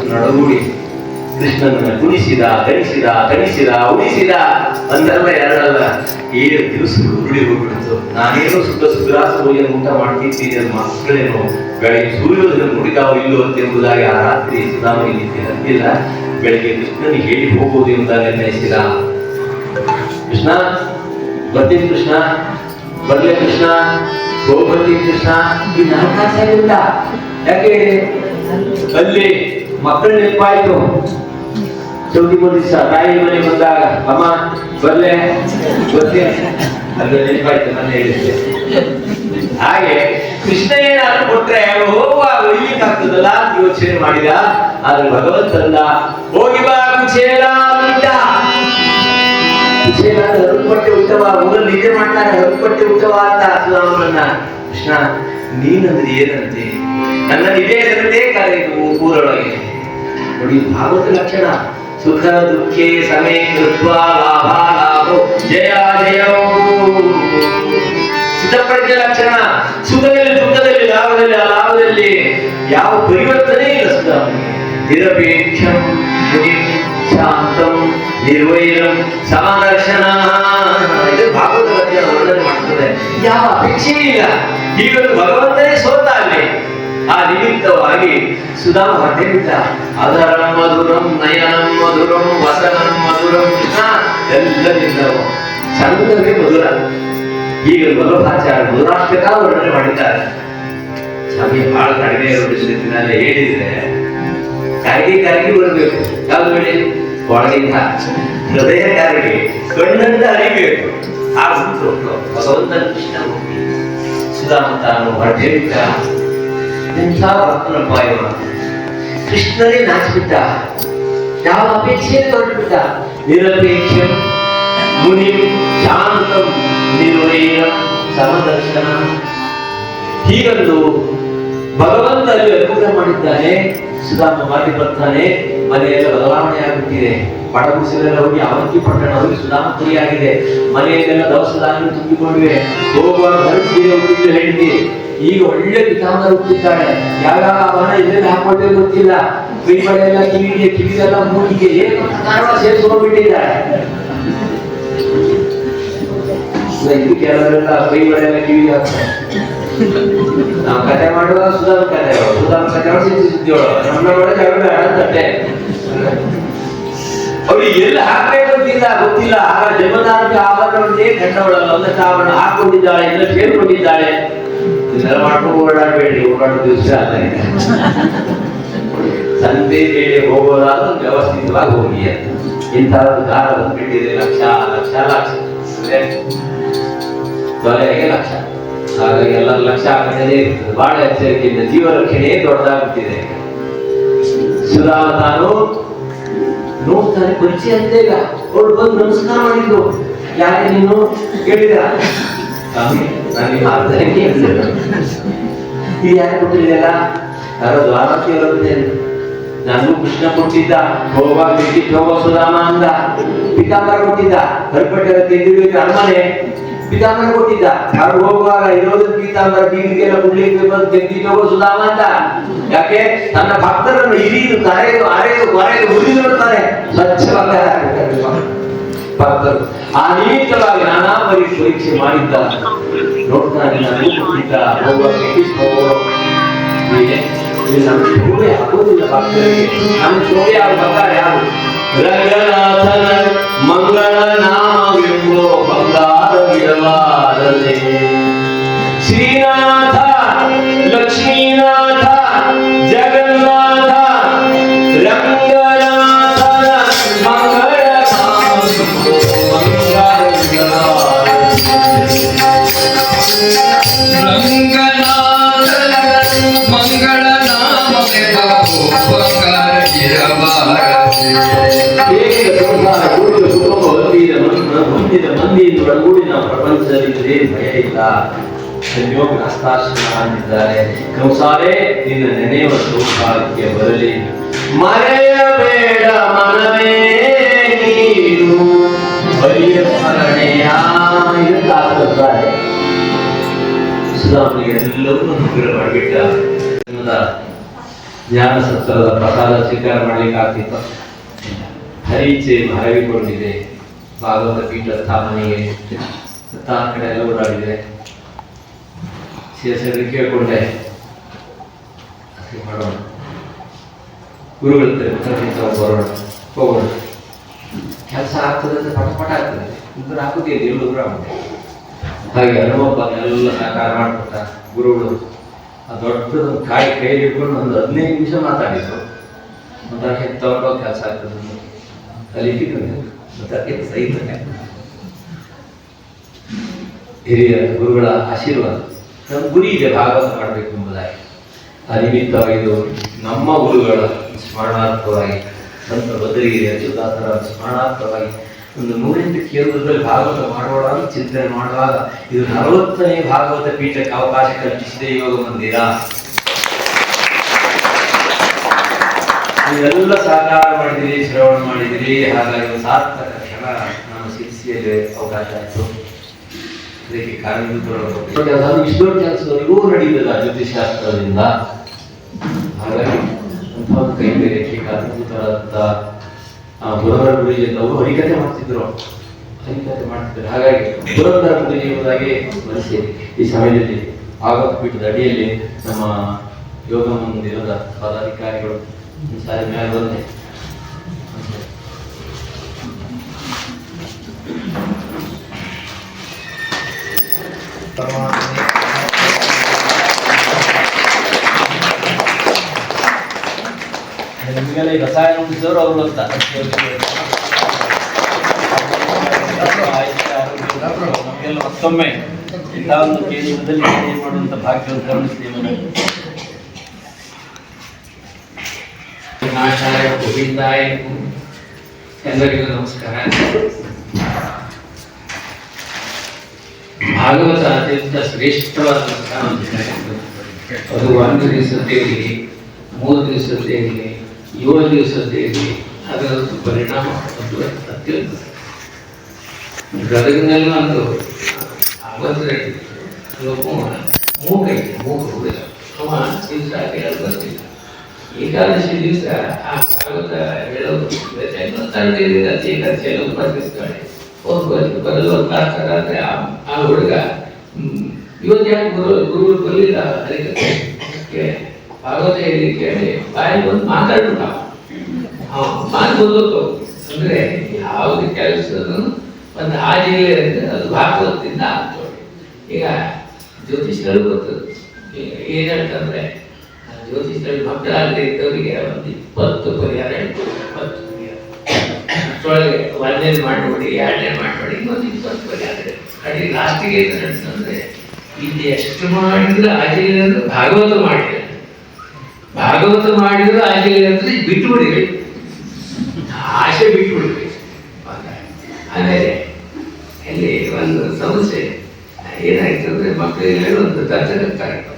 ನಡುಗೂಡಿ ಕೃಷ್ಣನನ್ನ ಗುಣಿಸಿದ ಧರಿಸಿದ ಧರಿಸಿದ ಉಳಿಸಿದ ಅಂದಲ್ಲ ಎರಡಲ್ಲ 7 ದಿವಸ ಉರುಳಿ ಹೋಗ್ಬಿಡ್ತು. ನಾನೇನೋ ಸುಗ್ರಾಸ ಭೋಜನ ಊಟ ಮಾಡ್ತಿದ್ದೀನಿ ಮಕ್ಕಳೇನೋ ಬೆಳಗ್ಗೆ ಸೂರ್ಯೋದಯ ನುಡಿದಾವ ಇಲ್ಲೋ ಅಂತ ಎಂಬುದಾಗಿ ಆ ರಾತ್ರಿ ಸುಧಾಮನಿಗೆ ಅಂತಿಲ್ಲ. ಬೆಳಗ್ಗೆ ಕೃಷ್ಣನಿಗೆ ಹೇಳಿ ಹೋಗುವುದು ಎಂಬುದಾಗಿ ನಿರ್ಣಯಿಸಿದ. ಕೃಷ್ಣ ಬರ್ತೀನಿ, ಕೃಷ್ಣ ಬರ್ಲೆ, ಕೃಷ್ಣ ಹೋಗ್ಬರ್ತೀನಿ, ಕೃಷ್ಣ ಈ ನಾಲ್ಕಾಸ ಇಲ್ಲ. ಯಾಕೆ ಅಲ್ಲಿ ಮಕ್ಕಳ ನೆನಪಾಯ್ತು. ಚೌಟಿ ದಿವಸ ತಾಯಿ ಮನೆ ಬಂದಾಗ ಅಮ್ಮ ಬರ್ಲೆ ಬರ್ತೀನಿ ಅದು ನೆನಪಾಯ್ತು. ನಾನು ಹೇಳಿದ್ದೆ ಹಾಗೆ ಕೃಷ್ಣ ಏನಾದ್ರು ಕೊಟ್ರೆ ಹೋಗುವಾಗ ಒಯ್ಲಿಕ್ಕಾಗ್ತದಲ್ಲ ಅಂತ ಯೋಚನೆ ಮಾಡಿದ. ಆದ್ರೆ ಭಗವಂತಂದ ಹೋಗಿ ಬಾ ಕುಚೇಲ ಅಂತ. ಕುಚೇಲ ಹರುಪಟ್ಟೆ ಉತ್ತಮ ಊರಲ್ಲಿ ನಿಜೆ ಮಾಡ್ತಾರೆ. ಹರುಪಟ್ಟೆ ಉತ್ತಮ ಅಂತ ಸುಧಾಮನ್ನ. ಕೃಷ್ಣ ನೀನಂದ್ರೆ ಏನಂತೆ? ನನ್ನ ನಿಜೇ ಜನತೆ ಕರೆಯುವುದು ಊರೊಳಗೆ. ನೋಡಿ ಭಾಗವತ ಲಕ್ಷಣ. ಸುಖ ದುಃಖೇ ಸಮೇ ಕೃತ್ವ ಲಾಭ ಲಾಭೋ ಜಯ ಜಯ. ಸಿದ್ಧಪಡಿಸಿದ ಲಕ್ಷಣ. ಸುಖದಲ್ಲಿ ದುಃಖದಲ್ಲಿ ಲಾಭದಲ್ಲಿ ಆ ಲಾಭದಲ್ಲಿ ಯಾವ ಪರಿವರ್ತನೆ ಇಲ್ಲ. ಸುಧಾಮನಿಗೆ ನಿರಪೇಕ್ಷಂ ಮುನಿಂ ಶಾಂತಂ ನಿರ್ವೈರಂ ಸಮದರ್ಶನ. ಇದು ಭಾಗವತ ಲಕ್ಷಣ ವರ್ಣನೆ ಮಾಡ್ತದೆ. ಯಾವ ಅಪೇಕ್ಷೆ ಇಲ್ಲ. ಈಗ ಭಗವಂತನೇ ಸೋತ ಅಲ್ಲಿ. ಆ ನಿಮಿತ್ತವಾಗಿ ಸುಧಾಮ ಹೊರಟಿದ್ದ. ಅದರಂ ಮಧುರಂ ನಯನಂ ಮಧುರಂ ವಸನಂ ಮಧುರಂ. ಕೃಷ್ಣ ಎಲ್ಲರಿಂದವು ಚಂದವೇ ಮಧುರ. ಈಗ ವಲ್ಲಭಾಚಾರ್ಯ ಮಧುರಾಷ್ಟಕ ವರ್ಣನೆ ಮಾಡಿದ್ದಾರೆ. ಸ್ವಾಮಿ ಬಹಳ ಕಡಿಮೆ ವಿಷಯದಲ್ಲಿ ಹೇಳಿದ್ರೆ ಕರಗಿ ಬರಬೇಕು. ಯಾವ್ದು ಹೇಳಿ? ಒಳಗಿಂದ ಹೃದಯ ಕರಗಿ ಕಣ್ಣಿಂದ ಅರಿಬೇಕು. ಆ ಭಗವಂತನ ಕೃಷ್ಣ ಹೋಗಿ ಸುಧಾಮ ತಾನು ಹೊರಟಿದ್ದ. ಎಂಥ ಭಕ್ತನಪ್ಪ ಇವ. ಕೃಷ್ಣನೇ ನಾಚಿಬಿಟ್ಟ. ಯಾವ ಅಪೇಕ್ಷೆ ತೊರೆಬಿಟ್ಟ. ನಿರಪೇಕ್ಷಂ ಮುನಿಂ ಶಾಂತಂ ನಿರ್ವೈರಂ ಸಮದರ್ಶನ. ಹೀಗಂದು ಭಗವಂತ ಅಲ್ಲಿ ಅನುಗ್ರಹ ಮಾಡಿದ್ದಾನೆ. ಸುಧಾಮ ಮಾಡಿ ಬರ್ತಾನೆ. ಮನೆಯೆಲ್ಲ ಬದಲಾವಣೆ ಆಗುತ್ತಿದೆ. ಪಡಗುಡಿಸಲೆಲ್ಲ ಹೋಗಿ ಅವಂತಿ ಪಟ್ಟಣ ಹೋಗಿ ಸುಧಾಮಪುರಿ ಆಗಿದೆ. ಮನೆಯಲ್ಲೆಲ್ಲ ದವಸ ಧಾನ್ಯ ತುಂಬಿಕೊಂಡಿವೆ. ಹೋಗುವಾಗ ಹೊರಟಿದೆ ಹುಟ್ಟಿದ್ದು ಹೆಂಡತಿ ಈಗ ಒಳ್ಳೆ ಪಿತಾಂಬರ ಹುಟ್ಟಿದ್ದಾಳೆ. ಯಾವ್ಯಾವ ಅವನ ಇದೆಲ್ಲ ಹಾಕೊಂಡೇ ಗೊತ್ತಿಲ್ಲ. ಕೈ ಬಳೆ ಎಲ್ಲ ಕಿವಿಗೆಲ್ಲ ಮೂಗಿಗೆ ಏನು ಕಾರಣ ಸೇರಿಸ್ಕೊಂಡ್ಬಿಟ್ಟಿದ್ದಾಳೆ. ಇದು ಕೆಲವರೆಲ್ಲ ಕೈ ಬಳೆ ಎಲ್ಲ ಕಿವಿಗೆ ಹಾಕ್ತಾರೆ. ನಾವು ಕತೆ ಮಾಡುವಾಗ ಸುಧಾಮ ಕತೆ ಸುದ್ದಿಯೋಳು ನಮ್ಮ ಒಳಗೆ ತಟ್ಟೆ ಅವ್ರಿಗೆ ಎಲ್ಲ ಹಾಕ್ಬೇಕು ಗೊತ್ತಿಲ್ಲ. ಆಗ ಜಮನಾರ್ಗೆ ಆಭರಣವನ್ನೇ ಕಂಡವಳಲ್ಲ, ಒಂದಷ್ಟು ಆಭರಣ ಹಾಕೊಂಡಿದ್ದಾಳೆ, ಎಲ್ಲ ಸೇರ್ಕೊಂಡಿದ್ದಾಳೆ. ಇದೆಲ್ಲ ಮಾಡ್ಕೊಂಡು ಓಡಾಡಬೇಡಿ, ಓಡಾಡೋ ದಿವಸ ಆದರೆ ಸಂತೆ ಬೇಳೆ ಹೋಗೋದಾದ್ರೂ ವ್ಯವಸ್ಥಿತವಾಗಿ ಹೋಗಿ ಅಂತ ಇಂಥ ಒಂದು ದಾರ ಬಂದ್ಬಿಟ್ಟಿದೆ. ಲಕ್ಷ ಲಕ್ಷ ಲಕ್ಷ ತೊಲೆಗೆ ಲಕ್ಷ. ಹಾಗಾಗಿ ಎಲ್ಲರ ಲಕ್ಷ ಹಾಕದೇ ಇರ್ತದೆ. ಬಹಳ ಎಚ್ಚರಿಕೆಯಿಂದ ಜೀವ ರಕ್ಷಣೆ ದೊಡ್ಡದಾಗುತ್ತಿದೆ. ಸುಧಾಮ ತಾನು ನೋಡ್ತಾನೆ, ಪರಿಚಯ ಅಂತ ಇಲ್ಲ. ಅವಳು ಬಂದು ನಮಸ್ಕಾರ ಮಾಡಿದ್ದು. ಯಾಕೆ ನೀನು ಕೇಳಿದ? ನನಗೆ ಮಾತಾಡಕ್ಕೆ ಇದು ಯಾಕೆ ಕೊಟ್ಟಿದೆಯಲ್ಲ? ಯಾರೋ ದ್ವಾರಕ್ಕೆ ನನಗೂ ಕೃಷ್ಣ ಕೊಟ್ಟಿದ್ದ. ಹೋಗುವಾಗ ಬಿಟ್ಟಿತ್ತು ಹೋಗೋ ಸುಧಾಮ ಅಂದ. ಪಿತಾಂಬರ ಕೊಟ್ಟಿದ್ದ. ಕರ್ಪಟ್ಟೆಲ್ಲ ತೆಗೆದಿರ್ಬೇಕು ಅರಮನೆ. ಪಿತಾಂಬರ ಕೊಟ್ಟಿದ್ದ. ಅವ್ರು ಹೋಗುವಾಗ ಇರೋದ್ರ ಪೀತಾಂಬರ ಬೀದಿಗೆಲ್ಲ ಕುಡ್ಲಿಕ್ಕೆ ಬಂದು ತೆಗೆದಿಟ್ಟು ಹೋಗೋ ಸುಧಾಮ ಅಂತ. ಯಾಕೆ? ತನ್ನ ಭಕ್ತರನ್ನು ಹಿರಿದು ಕರೆದು ಅರೆದು ಕೊರೆದು ಹುರಿದು ನೋಡ್ತಾರೆ. ಸ್ವಚ್ಛವಾಗಿ ಭಕ್ತರು ಆ ನಿಮಿತ್ತವಾಗಿ ನಾನಾ ಪರೀಕ್ಷೆ ಮಾಡಿದ್ದ. ನೋಡ್ತಾನೆ, ನನಗೂ ಕೊಟ್ಟಿದ್ದ. ನಮ್ಮ ಶೋಭೆ ಆಗೋದಿಲ್ಲ ಭಕ್ತರಿಗೆ. ನಮ್ಮ ಶೋಭೆ ಯಾವ ಬಂಗಾರ ಯಾರು? ರಂಗನಾಥನ ಮಂಗಳ ನಾಮವೆಂಬೋ ಬಂಗಾರವಿರಬಾರದೆ. ಶ್ರೀನಾಥ ಲಕ್ಷ್ಮೀನಾಥ ಜಗನ್ನಾಥ ರಂಗನಾಥನ ಮಂಗಳ ನಾಮವೆಂಬೋ ಬಂಗಾರವಿರಬಾರದೆ. ರಂಗನಾಥನ ಮಂಗಳ ಮಂದಿಯಿಂದ ಒಳಗೂಡಿ ನಾವು ಪ್ರಪಂಚದಲ್ಲಿದ್ದರೆ ಭಯ ಇಲ್ಲ. ಸಂಯೋಗ ಹಸ್ತಾಶ್ರಮ ಅಂದಿದ್ದಾರೆ. ಕಂಸಾಲೆ ನಿನ್ನ ನೆನೆಯುವ ಸೌಭಾಗ್ಯ ಬರಲಿ. ಮರೆಯಬೇಡ ಮನವೇ ನೀನು ಬಲಿಯ ಸ್ಮರಣೆಯ ಇರುತ್ತಾರೆ. ಸುಧಾಮನಿಗೆ ಎಲ್ಲವನ್ನೂ ಅನುಗ್ರಹ ಮಾಡಿಬಿಟ್ಟ. ಜ್ಞಾನ ಸತ್ವದ ಪ್ರಸಾದ ಸ್ವೀಕಾರ ಮಾಡ್ಲಿಕ್ಕೆ ಆಗ್ತಿತ್ತು. ಹರೀಚೆ ಹರವಿಕೊಂಡಿದೆ. ಭಾಗವತ ಪೀಠ ಸ್ಥಾಪನೆಗೆ ಆ ಕಡೆ ಎಲ್ಲ ಓಡಾಡಿದೆ. ಸೇರಿಸಿ ಕೇಳ್ಕೊಂಡೆ, ಮಾಡೋಣ ಗುರುಗಳ ಬರೋಣ ಹೋಗೋಣ. ಕೆಲಸ ಆಗ್ತದೆ ಅಂತ ಪಟ ಆಗ್ತದೆ. ಇಬ್ಬರು ಹಾಕುತ್ತೀವಿ, ಎಲ್ಲೊಬ್ರು ಆಗುತ್ತೆ. ಹಾಗೆ ಹನುಮಪ್ಪನೆಲ್ಲ ಸಾಕಾರ ಮಾಡ್ಕೊಟ್ಟ ಗುರುಗಳು. ಆ ದೊಡ್ಡದೊಂದು ಕಾಯಿ ಕೈಯಲ್ಲಿ ಇಟ್ಕೊಂಡು ಒಂದು 15 ನಿಮಿಷ ಮಾತಾಡಿದ್ರು. ಮತ್ತೆ ತಗೊಂಡೋಗಿ ಕೆಲಸ ಆಗ್ತದೆ. ಹಿರಿಯ ಗುರುಗಳ ಆಶೀರ್ವಾದ. ನಮ್ಮ ಗುರಿ ಇದೆ ಭಾಗವತ ಮಾಡಬೇಕು ಎಂಬುದಾಗಿ. ಆ ನಿಮಿತ್ತವಾಗಿ ಇದು ನಮ್ಮ ಗುರುಗಳ ಸ್ಮರಣಾರ್ಥವಾಗಿ ಸಂತ ಬದ್ರಿಗಿರಿ ಅಚ್ಯುತಾಸರ ಸ್ಮರಣಾರ್ಥವಾಗಿ ಒಂದು 108 ಕೇಂದ್ರದಲ್ಲಿ ಭಾಗವತ ಮಾಡೋಣ ಅಂತ ಚಿಂತನೆ ಮಾಡುವಾಗ ಇದು 40ನೇ ಭಾಗವತ ಪೀಠಕ್ಕೆ ಅವಕಾಶ ಕಲ್ಪಿಸಿದೆ ಯೋಗ ಮಂದಿರ. ನೀವೆಲ್ಲ ಸಹಕಾರ ಮಾಡಿದಿರಿ, ಶ್ರವಣ ಮಾಡಿದಿರಿ. ಹಾಗಾಗಿ ಸಾರ್ಥಕ ಕ್ಷಣ ನಮ್ಮ ಶಿಷ್ಯಲ್ಲಿ ಅವಕಾಶ ಆಯಿತು. ಅದಕ್ಕೆ ಕಾರಣಗಳು ಇಷ್ಟೊಂದು ಕೆಲಸದವರೆಗೂ ನಡೀತದೆ ಜ್ಯೋತಿಷಾಸ್ತ್ರದಿಂದ. ಹಾಗಾಗಿ ಅಂಥ ಒಂದು ಕೈಂಕರ್ಯಕ್ಕೆ ಕಾರಣಭೂತರಾದಂಥ ಪುರಂದರ ಗುರುಜಿ ಅವರು ಹರಿಕತೆ ಮಾಡ್ತಿದ್ರು. ಹಾಗಾಗಿ ಪುರಂದರ ಗುರುಜಿ ಎಂಬುದಾಗಿ ಮನಸ್ಸಿ ಈ ಸಮಯದಲ್ಲಿ ಭಾಗವತ ಪೀಠದ ಅಡಿಯಲ್ಲಿ ನಮ್ಮ ಯೋಗ ಮಂದಿರದ ಪದಾಧಿಕಾರಿಗಳು ಸಾರಿ ಮೇಲೆ ಬಂದೆ. ನಿಮಗೆಲ್ಲ ಈ ರಸಾಯನ ಉಳಿಸಿದವರು ಅವರು ಅಂತ ನಮಗೆಲ್ಲ ಮತ್ತೊಮ್ಮೆ ಇಂಥ ಒಂದು ಕೇಂದ್ರದಲ್ಲಿ ಮಾಡುವಂಥ ಭಾಗ್ಯವನ್ನು ಕರುಣಿಸ್ತೀವಿ. ಆಚಾರ್ಯ ಗೋವಿಂದಾಯ. ಎಲ್ಲರಿಗೂ ನಮಸ್ಕಾರ. ಭಾಗವತ ಅತ್ಯಂತ ಶ್ರೇಷ್ಠವಾದ ಅದು 1 ದಿವಸದ್ದೇ ಇರಲಿ, 3 ದಿವಸದ್ದೇ ಇರಲಿ, ಯುವ ದಿವಸದಲ್ಲಿ ಅದರ ಪರಿಣಾಮ ಒಂದು ಅತ್ಯಂತ ಗದಗಿನಲ್ಲೂ ಒಂದು ಆವತ್ತು ಮೂಕ ಹುಡುಗ ಅವ ದಿವಸ ಹೇಳೋದು ಬರ್ತಿಲ್ಲ. ಏಕಾದಶಿ ದಿವಸ ಆ ಭಾಗವತ ಹೇಳೋದು ಏಕಾದಶಿ ಹೇಳೋದು ಬರ್ತಿರ್ತಾಳೆ. ಬರಲು ಅಂದ್ರೆ ಆ ಹುಡುಗ ಇವತ್ತು ಯಾಕೆ ಗುರುಗಳು ಬರಲಿಲ್ಲ ಅದಕ್ಕೆ ಭಾಗವತ ಹೇಳಲಿಕ್ಕೆ ಬಾಯಿ ಬಂದು ಮಾತಾಡ್ಬಿಟ್ಟ. ಮಾತು ಬಂದೋತು ಅಂದ್ರೆ ಯಾವ್ದು ಕೆಲಸನು ಒಂದು ಹಾಜಿಗೆ ಅದು ಭಾಗವತದಿಂದ ಆಗ್ತದೆ. ಈಗ ಜ್ಯೋತಿಷ್ಯರು ಗೊತ್ತದು ಏನ್ ಹೇಳ್ತಂದ್ರೆ ಜ್ಯೋತಿಷ್ಯರು ಮಕ್ಕಳಾಗದೆ ಇದ್ದವರಿಗೆ ಒಂದು 20 ಪರಿಹಾರ ಹೇಳ್ತಾರೆ. 20 ಪರಿಹಾರ ಅಷ್ಟರೊಳಗೆ ಒಂದೇನು ಮಾಡ್ಬೇಡಿ, ಎರಡನೇ ಮಾಡ್ಬೇಡಿ, ಇನ್ನೊಂದು 20 ಪರಿಹಾರ. ಕಡೆ ಲಾಸ್ಟಿಗೆ ಅಂತಂದ್ರೆ ಇಲ್ಲಿ ಎಷ್ಟು ಮಾಡಿದ್ರು ಆಚರಣೆ ಅಂದ್ರೆ ಭಾಗವತ ಮಾಡಿದ್ರೆ ಆಚರಣೆ ಅಂದ್ರೆ ಬಿಟ್ಟುಬಿಡಿ, ಆಸೆ ಬಿಟ್ಟುಬಿಡ್ಬೇಕು. ಆಮೇಲೆ ಅಲ್ಲಿ ಒಂದು ಸಮಸ್ಯೆ ಏನಾಯ್ತು ಅಂದ್ರೆ ಮಕ್ಕಳಿಗೆ ಒಂದು ದತ್ತಕ ತಗೊಂಡು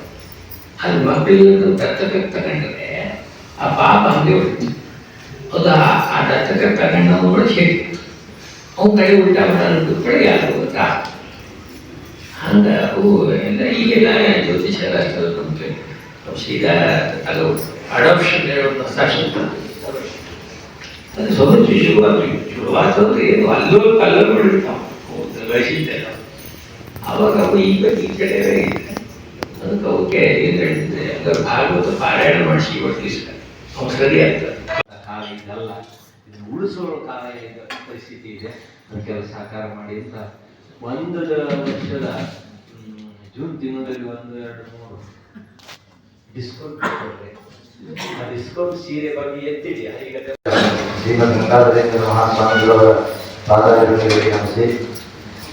ಅದು ಮಕ್ಕಳಿಗೆ ದತ್ತಕ ತಗೊಂಡ್ರೆ ಆ ಪಾಪ ಹಂಗೆ ಹೊಡಿತು. ಅದು ಆ ದತ್ತಕ ತಗೊಂಡು ಕೂಡ ಶೇಕಿತ್ತು. ಅವ್ನ ಕಡೆ ಉಲ್ಟಾ ಬಿಟ್ಟು ಯಾರು ಗೊತ್ತಾ ಹಂಗ ಅವು ಎಲ್ಲ ಈಗೆಲ್ಲ ಜ್ಯೋತಿಷ್ಯ ರಾಷ್ಟ್ರ ಸೀದಾ ಅದು ಅಡಾಪ್ಷನ್ ಹೇಳೋದು ಸಾಕ್ಷಾತ್ ಅದು ಸಮಸ್ಯೆ ಶುರುವಾತಂದ್ರೆ ಏನು ಅಲ್ಲೋ ಕಲ್ಲರು ಬಿಡ್ತಾವ ವಯಸ್ಸಿದ್ದೆಲ್ಲ. ಅವಾಗ ಅವು ಈಗ ಈ ಕಡೆ ಅದಕ್ಕೆ ಅವಕ್ಕೆ ಏನು ಹೇಳಿದ್ರೆ ಅದರ ಭಾಗವತ ಪಾರಾಯಣ ಮಾಡಿಸಿ ಒಟ್ಟಿಸ ಅವು ಸರಿ ಆಗ್ತದೆ. ಕಾಲ ಇದಲ್ಲ, ಇದು ಉಳಿಸೋ ಕಾಲ ಈಗ ಪರಿಸ್ಥಿತಿ ಇದೆ. ಅದಕ್ಕೆಲ್ಲ ಸಹಕಾರ ಮಾಡಿ ಅಂತ ಒಂದು ವರ್ಷದ ಜೂನ್ ತಿಂಗಳಲ್ಲಿ 1-2-3 ಡಿಸ್ಕೌಂಟ್ ಕೊಟ್ಟರೆ ಆ ಡಿಸ್ಕೌಂಟ್ ಸೀರೆ ಬಗ್ಗೆ ಎತ್ತಿಡಿ. ಶ್ರೀಮದ್ ಗಂಗಾಧರೇಂದ್ರ ಮಹಾಸ್ವಾಮಿಗಳವರ ಪಾದಾರಗಳಿಗೆ ನಮಿಸಿ,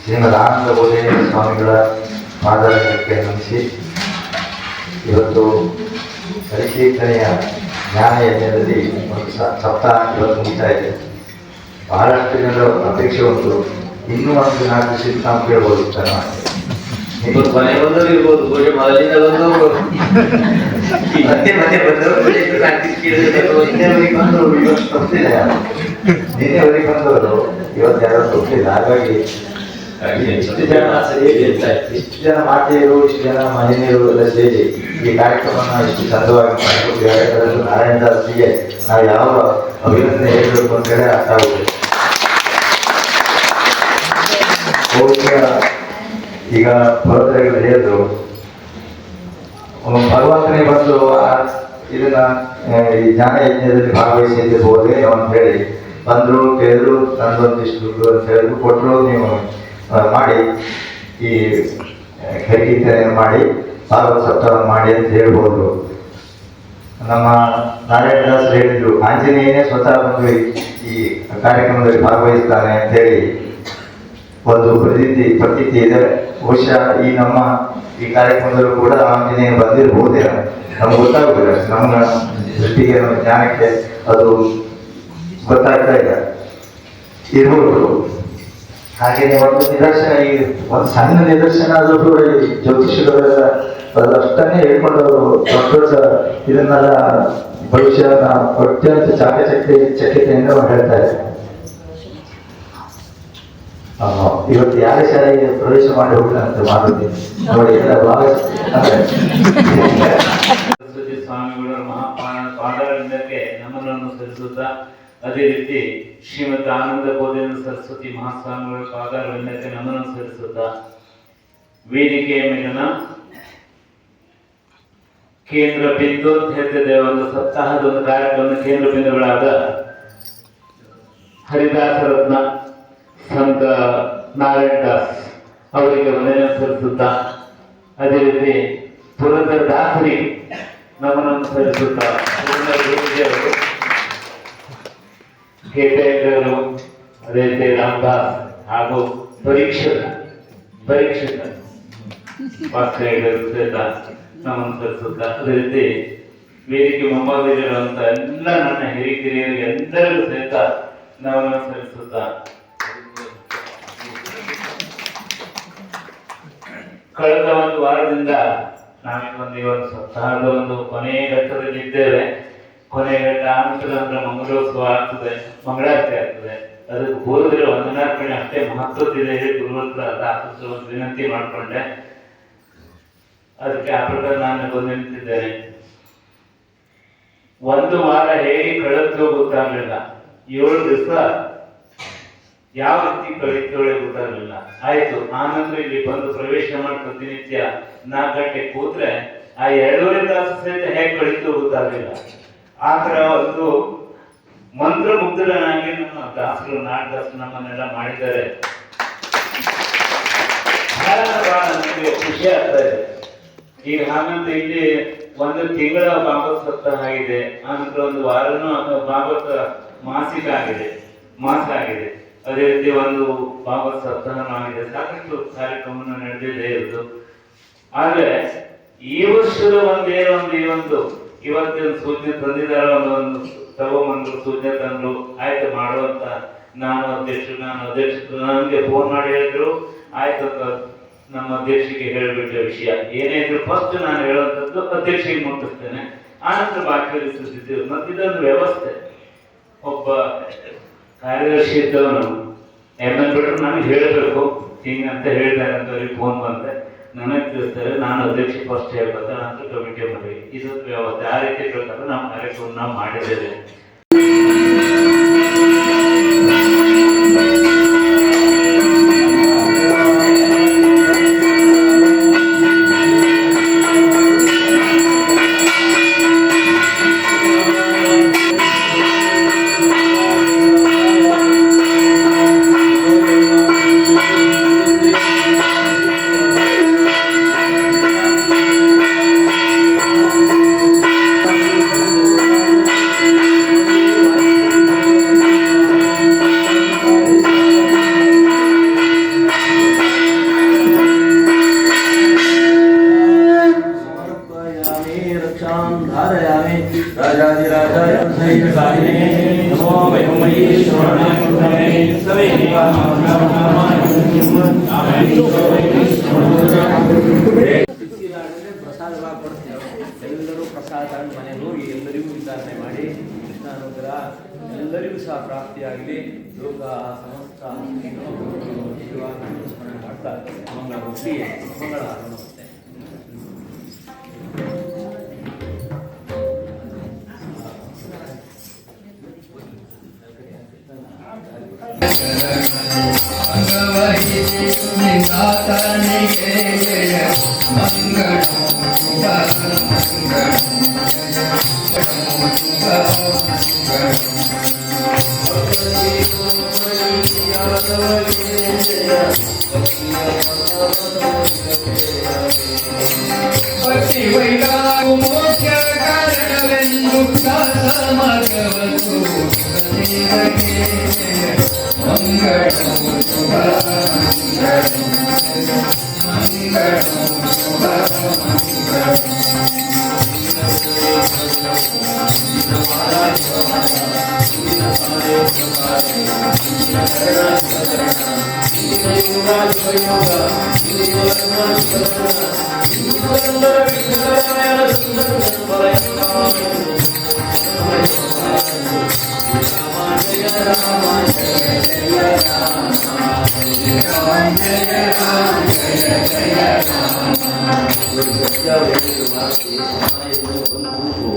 ಶ್ರೀಮದ್ ಆನಂದ ಬೋಧೇಂದ್ರ ಸ್ವಾಮಿಗಳ ಪಾದಾರಕ್ಕೆ ನಮಿಸಿ, ಇವತ್ತು ಪರಿಶೀಲನೆಯ ಜ್ಞಾನ ಯಜ್ಞದಲ್ಲಿ ಒಂದು ಸಪ್ತಾಹ ಇವತ್ತು ಮುಗಿತಾ ಇದೆ. ಬಹಳಷ್ಟು ಜನರ ಅಪೇಕ್ಷೆ ಉಂಟು, ಇನ್ನೂ ಒಂದು 4 ದಿವಸ ನಾವು ಕೇಳ್ಬೋದು. ಇಬ್ಬರು ಮನೆ ಬಂದವರು ಇರ್ಬೋದು, ಪೂಜೆ ಮೊದಲಿಂದ ಬಂದವರು ಮತ್ತೆ ಬಂದವರು ಇವತ್ತು ತಪ್ಪಿಲ್ಲ, ನಿನ್ನೆವರೆಗೆ ಬಂದವರು ಇವತ್ತು ಯಾರು ತಪ್ಪಿಲ್ಲ. ಹಾಗಾಗಿ ಇಷ್ಟು ಜನ ಮಾತೆಯರು, ಇಷ್ಟು ಜನ ಮಹಿಳೆಯರು ಎಲ್ಲ ಸೇರಿ ಈ ಕಾರ್ಯಕ್ರಮನ ಇಷ್ಟು ಚಂದವಾಗಿ ಮಾಡಿಕೊಟ್ಟು ನಾರಾಯಣ ದಾಸ್ರಿಗೆ ನಾವು ಯಾವ ಅಭಿನಂದನೆ ಹೇಳಬೇಕು ಅಂತ ಹೇಳಿ ಅರ್ಥ ಆಗುತ್ತೆ. ಈಗ ಭಗವತರಿಗೆ ಹೇಳಿದ್ರು ಭಗವಂತನೇ ಬಂದು ಇದನ್ನ ಈ ಜ್ಞಾನ ಯಜ್ಞದಲ್ಲಿ ಭಾಗವಹಿಸಿದ್ದೆ ಅಂತ ಹೇಳಿ ಬಂದರು, ಕೇಳಿದ್ರು, ನಂದೊಂದಿಷ್ಟು ದುಡ್ಡು ಅಂತ ಹೇಳಿದ್ರು, ಕೊಟ್ಟರು. ನೀವು ಮಾಡಿ ಈ ಕೈಕೀರ್ತನೆ ಮಾಡಿ ಭಾಗವತ ಸಪ್ತಾಹವನ್ನು ಮಾಡಿ ಅಂತ ಹೇಳ್ಬೋದು. ನಮ್ಮ ನಾರಾಯಣ ದಾಸ್ ಹೇಳಿದ್ರು, ಆಂಜನೇಯನೇ ಸ್ವತಃ ಬಂದು ಈ ಕಾರ್ಯಕ್ರಮದಲ್ಲಿ ಭಾಗವಹಿಸ್ತಾನೆ ಅಂತ ಹೇಳಿ ಒಂದು ಪ್ರತೀತಿ ಇದೆ. ಬಹುಶಃ ಈ ನಮ್ಮ ಈ ಕಾರ್ಯಕ್ರಮದಲ್ಲೂ ಕೂಡ ಆಂಜನೇಯ ಬಂದಿರಬಹುದೇ, ನಮ್ಗೆ ಗೊತ್ತಾಗುದಿಲ್ಲ. ನಮ್ಮ ದೃಷ್ಟಿಗೆ, ನಮ್ಮ ಜ್ಞಾನಕ್ಕೆ ಅದು ಗೊತ್ತಾಗ್ತಾ ಇಲ್ಲ ಇರ್ಬೋದು. ಹಾಗೆಯೇ ಒಂದು ನಿದರ್ಶನ, ಈ ಒಂದು ಸಣ್ಣ ನಿದರ್ಶನ ಆದರೂ ಕೂಡ ಈ ಜ್ಯೋತಿಷಿಗಳೆಲ್ಲ ಅದು ಅಷ್ಟನ್ನೇ ಹೇಳ್ಕೊಂಡವರು ದೊಡ್ಡ ಇದನ್ನೆಲ್ಲ ಭವಿಷ್ಯನ ಅತ್ಯಂತ ಚಕಿತೆಯಿಂದ ಹೇಳ್ತಾರೆ. ಇವತ್ತು ಯಾರ ಶಾಲೆಗೆ ಪ್ರವೇಶ ಮಾಡಿ ಹೋಗ್ಲಂತ ಮಾಡುತ್ತೆ ನೋಡಿ ಎಲ್ಲ ಸರಸ್ವತಿ ಸ್ವಾಮಿಗಳ ಪಾದಾರವಿಂದಕ್ಕೆ ನಮನವನ್ನು ಸಲ್ಲಿಸುತ್ತಾ, ಅದೇ ರೀತಿ ಶ್ರೀಮದ್ ಆನಂದ ಬೋಧೇಂದ್ರ ಸರಸ್ವತಿ ಮಹಾಸ್ವಾಮಿಗಳ ಪಾದಾರವಿಂದಕ್ಕೆ ನಮನವನ್ನು ಸಲ್ಲಿಸುತ್ತಾ, ವೇದಿಕೆಯ ಮೇಲಿನ ಕೇಂದ್ರ ಬಿಂದು ಅಂತ ಹೇಳ್ತಿದ್ದೇವೆ. ಒಂದು ಸಪ್ತಾಹದ ಒಂದು ಕಾರ್ಯಕ್ರಮದ ಕೇಂದ್ರ ಬಿಂದುಗಳಾದ ಹರಿದಾಸ ರತ್ನ ಸಂತ ನಾರಾಯಣ ದಾಸ್ ಅವರಿಗೆ ವಂದನೆ ಸಲ್ಲಿಸುತ್ತಾ, ಅದೇ ರೀತಿ ಪುರಂದರ ದಾಸರಿಗೆ ನಮನವನ್ನು ಸಲ್ಲಿಸುತ್ತಾ, ಅವರು ಕೇಟೇಂದ್ರರು, ಅದೇ ರೀತಿ ರಾಮದಾಸ್ ಹಾಗೂ ಪರೀಕ್ಷಕ ವಾಸ್ತವ್ಯಗಳು ಸಹಿತ ನಮನ ಸಲ್ಲಿಸುತ್ತಾ, ಅದೇ ರೀತಿ ವೇದಿಕೆ ಮುಂಭಾಗದಲ್ಲಿರುವಂತ ಎಲ್ಲ ನನ್ನ ಹಿರಿಕಿರಿಯರಿಗೆ ಎಲ್ಲರಿಗೂ ಸಹಿತ ನಮನ ಸಲ್ಲಿಸುತ್ತಾ, ಕಳೆದ ಒಂದು ವಾರದಿಂದ ನಾವೀಗೊಂದು ಇವತ್ತು ಸಪ್ತಾಹದ ಒಂದು ಕೊನೆಯ ಘಟ್ಟದಲ್ಲಿ ಇದ್ದೇವೆ. ಕೊನೆಗೆ ಆನಂತರ ಮಂಗಳೋತ್ಸವ ಆಗ್ತದೆ, ಮಂಗಳಾರತಿ ಆಗ್ತದೆ. ಅದಕ್ಕೆ ಹೋದ್ರೆ ವಂದನಾರ್ಪಣೆ ಅಷ್ಟೇ ಮಹತ್ವದಿದೆ ಹೇಳಿ ಗುರುವಂತರ ಒಂದು ವಿನಂತಿ ಮಾಡಿಕೊಂಡೆ. ಅದಕ್ಕೆ ಆ ಪ್ರಕಾರ ನಾನು ಬಂದು ನಿಂತಿದ್ದೇನೆ. ಒಂದು ವಾರ ಹೇಗೆ ಕಳೆದು ಗೊತ್ತಾಗಲಿಲ್ಲ. 7 ದಿವಸ ಯಾವ ರೀತಿ ಕಳೀತೋಳೆ ಗೊತ್ತಾಗಲಿಲ್ಲ. ಆಯ್ತು, ಆನಂತರ ಇಲ್ಲಿ ಬಂದು ಪ್ರವೇಶ ಮಾಡಿ ಪ್ರತಿನಿತ್ಯ 4 ಗಂಟೆ ಕೂತ್ರೆ ಆ 2.5 ತಾಸು ಸಹಿತ ಹೇಗೆ ಕಳೀತು ಗೊತ್ತಾಗಲಿಲ್ಲ. ಆ ತರ ಒಂದು ಮಂತ್ರ ಮುಗ್ಧರನಾಗಿ ನಮ್ಮ ದಾಸರು ನಾಡದಾಸರು ನಮ್ಮನ್ನೆಲ್ಲ ಮಾಡಿದ್ದಾರೆ. ಬಹಳ ನನಗೆ ಖುಷಿ ಆಗ್ತಾ ಇದೆ. ಈಗ ಹಾಗಂತ ಇಲ್ಲಿ 1 ತಿಂಗಳ ಭಾಗವತ ಸಪ್ತಾಹ ಆಗಿದೆ, ಆನಂತರ 1 ವಾರನೂ ಭಾಗವತ ಮಾಸಿಕ ಆಗಿದೆ, ಮಾಸ ಆಗಿದೆ. ಅದೇ ರೀತಿ 1 ಭಾಗವತ ಸಪ್ತಾಹ ಆಗಿದೆ. ಸಾಕಷ್ಟು ಕಾರ್ಯಕ್ರಮ ನಡೆದಿದೆ ಇರುವುದು. ಆದ್ರೆ ಈ ವರ್ಷದ ಇವತ್ತಿನ ಸೂಚನೆ ತಂದಿದ್ದಾರೆ. ಒಂದು ತಗೊಂಬಂದ್ರು, ಸೂಚನೆ ತಂದ್ರು, ಆಯ್ತು ಮಾಡುವಂತ. ನಾನು ಅಧ್ಯಕ್ಷರು ನನಗೆ ಫೋನ್ ಮಾಡಿ ಹೇಳಿದ್ರು, ಆಯ್ತು ನಮ್ಮ ಅಧ್ಯಕ್ಷರಿಗೆ ಹೇಳಿಬಿಟ್ಟ ವಿಷಯ ಏನೇ ಇದ್ರು ಫಸ್ಟ್ ನಾನು ಹೇಳುವಂಥದ್ದು ಅಧ್ಯಕ್ಷರಿಗೆ ಮುಟ್ಟಿಸ್ತೇನೆ, ಆನಂತರ ಬಾಕಿ ಸುತ್ತಿದ್ದೇವೆ. ಮತ್ತು ಇದೊಂದು ವ್ಯವಸ್ಥೆ. ಒಬ್ಬ ಕಾರ್ಯದರ್ಶಿ ಇದ್ದವನು MN ಬಿಟ್ಟರು ನನಗೆ ಹೇಳಬೇಕು ಹಿಂಗಂತ ಹೇಳಿದ್ದಾರೆ ಅಂತ ಅವ್ರಿಗೆ ಫೋನ್ ಬಂದೆ, ನನಗೆ ತಿಳಿಸ್ತಾರೆ. ನಾನು ಅಧ್ಯಕ್ಷ ಫಸ್ಟ್ ಹೇಳ್ಬೇಕು, ನಂತರ ಕಮಿಟಿ ಮಾಡಿ. ಇದೊಂದು ವ್ಯವಸ್ಥೆ. ಆ ರೀತಿ ಪ್ರಕಾರ ನಾವು ಕಾರ್ಯಕ್ರಮ ನಾವು ಮಾಡಿದ್ದೇವೆ. ಎಲ್ಲರೂ ಪ್ರಸಾದ ಮನೆಗೆ ಹೋಗಿ ಎಲ್ಲರಿಗೂ ವಿತರಣೆ ಮಾಡಿ ಕೃಷ್ಣಾನುಗ್ರಹ ಎಲ್ಲರಿಗೂ ಸಹ ಪ್ರಾಪ್ತಿಯಾಗಲಿ. ಲೋಕ ಸಮಸ್ತ ಸ್ಮರಣೆ ಮಾಡ್ತಾ ಮಂಗಳ ಮಂಗಳ ನಮಸ್ತೆ.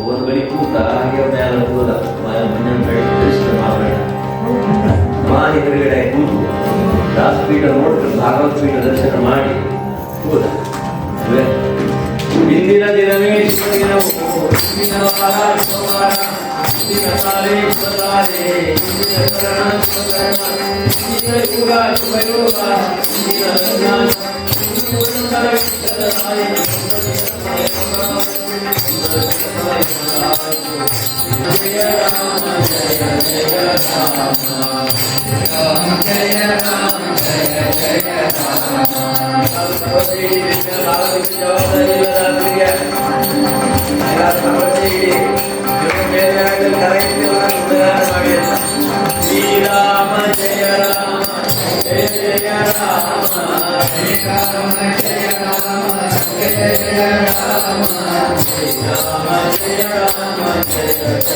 ಒಂದು ಬಳಿ ಕೂತ ಹಾಗೆ ಮಾಡಿ ಎದುರುಗಡೆ ಕೂತು ದಾಸಪೀಠ ನೋಡ್ಕೊಂಡು ಭಾಗವತ ಪೀಠ ದರ್ಶನ ಮಾಡಿ ಕೂತ. ಇಂದಿನ ದಿನವೇ ದಿನವು ಶ್ರೀರಾಮ ಜಯ ರಾಮ ಜಯ ಜಯ ರಾಮ ಶ್ರೀರಾಮ ಜಯ ರಾಮ ಜಯ ಜಯ ರಾಮ ಶ್ರೀರಾಮ ಜಯ ರಾಮ ಜಯ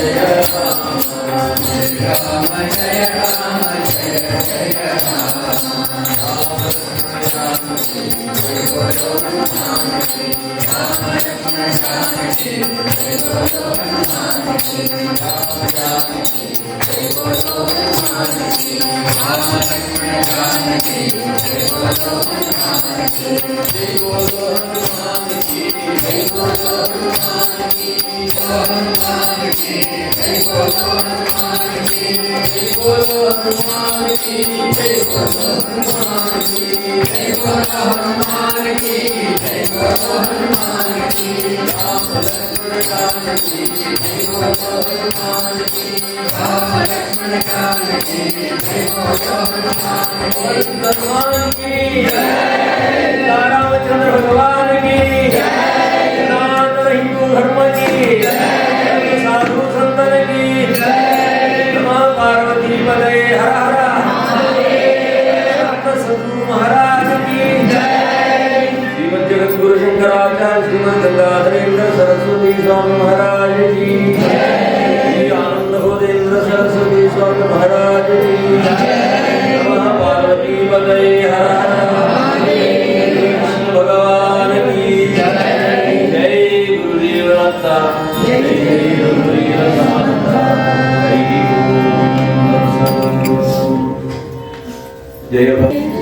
रामचंद्र भगवान की सनातन हिंदू धर्म की साधु संतन की नमः पार्वती पदे हर हर सद्गुरु महाराज की श्रीमद जगत गुरु शंकराचार्य श्रीमद गंगाधरेंद्र सरस्वती स्वामी महाराज की श्री आनंद बोधेंद्र सरस्वती स्वामी महाराज की नमः पार्वती पदे हर हर भगवान की जय गुरुदेव दत्ता जय गुरुदेव दत्ता जय जय भगवती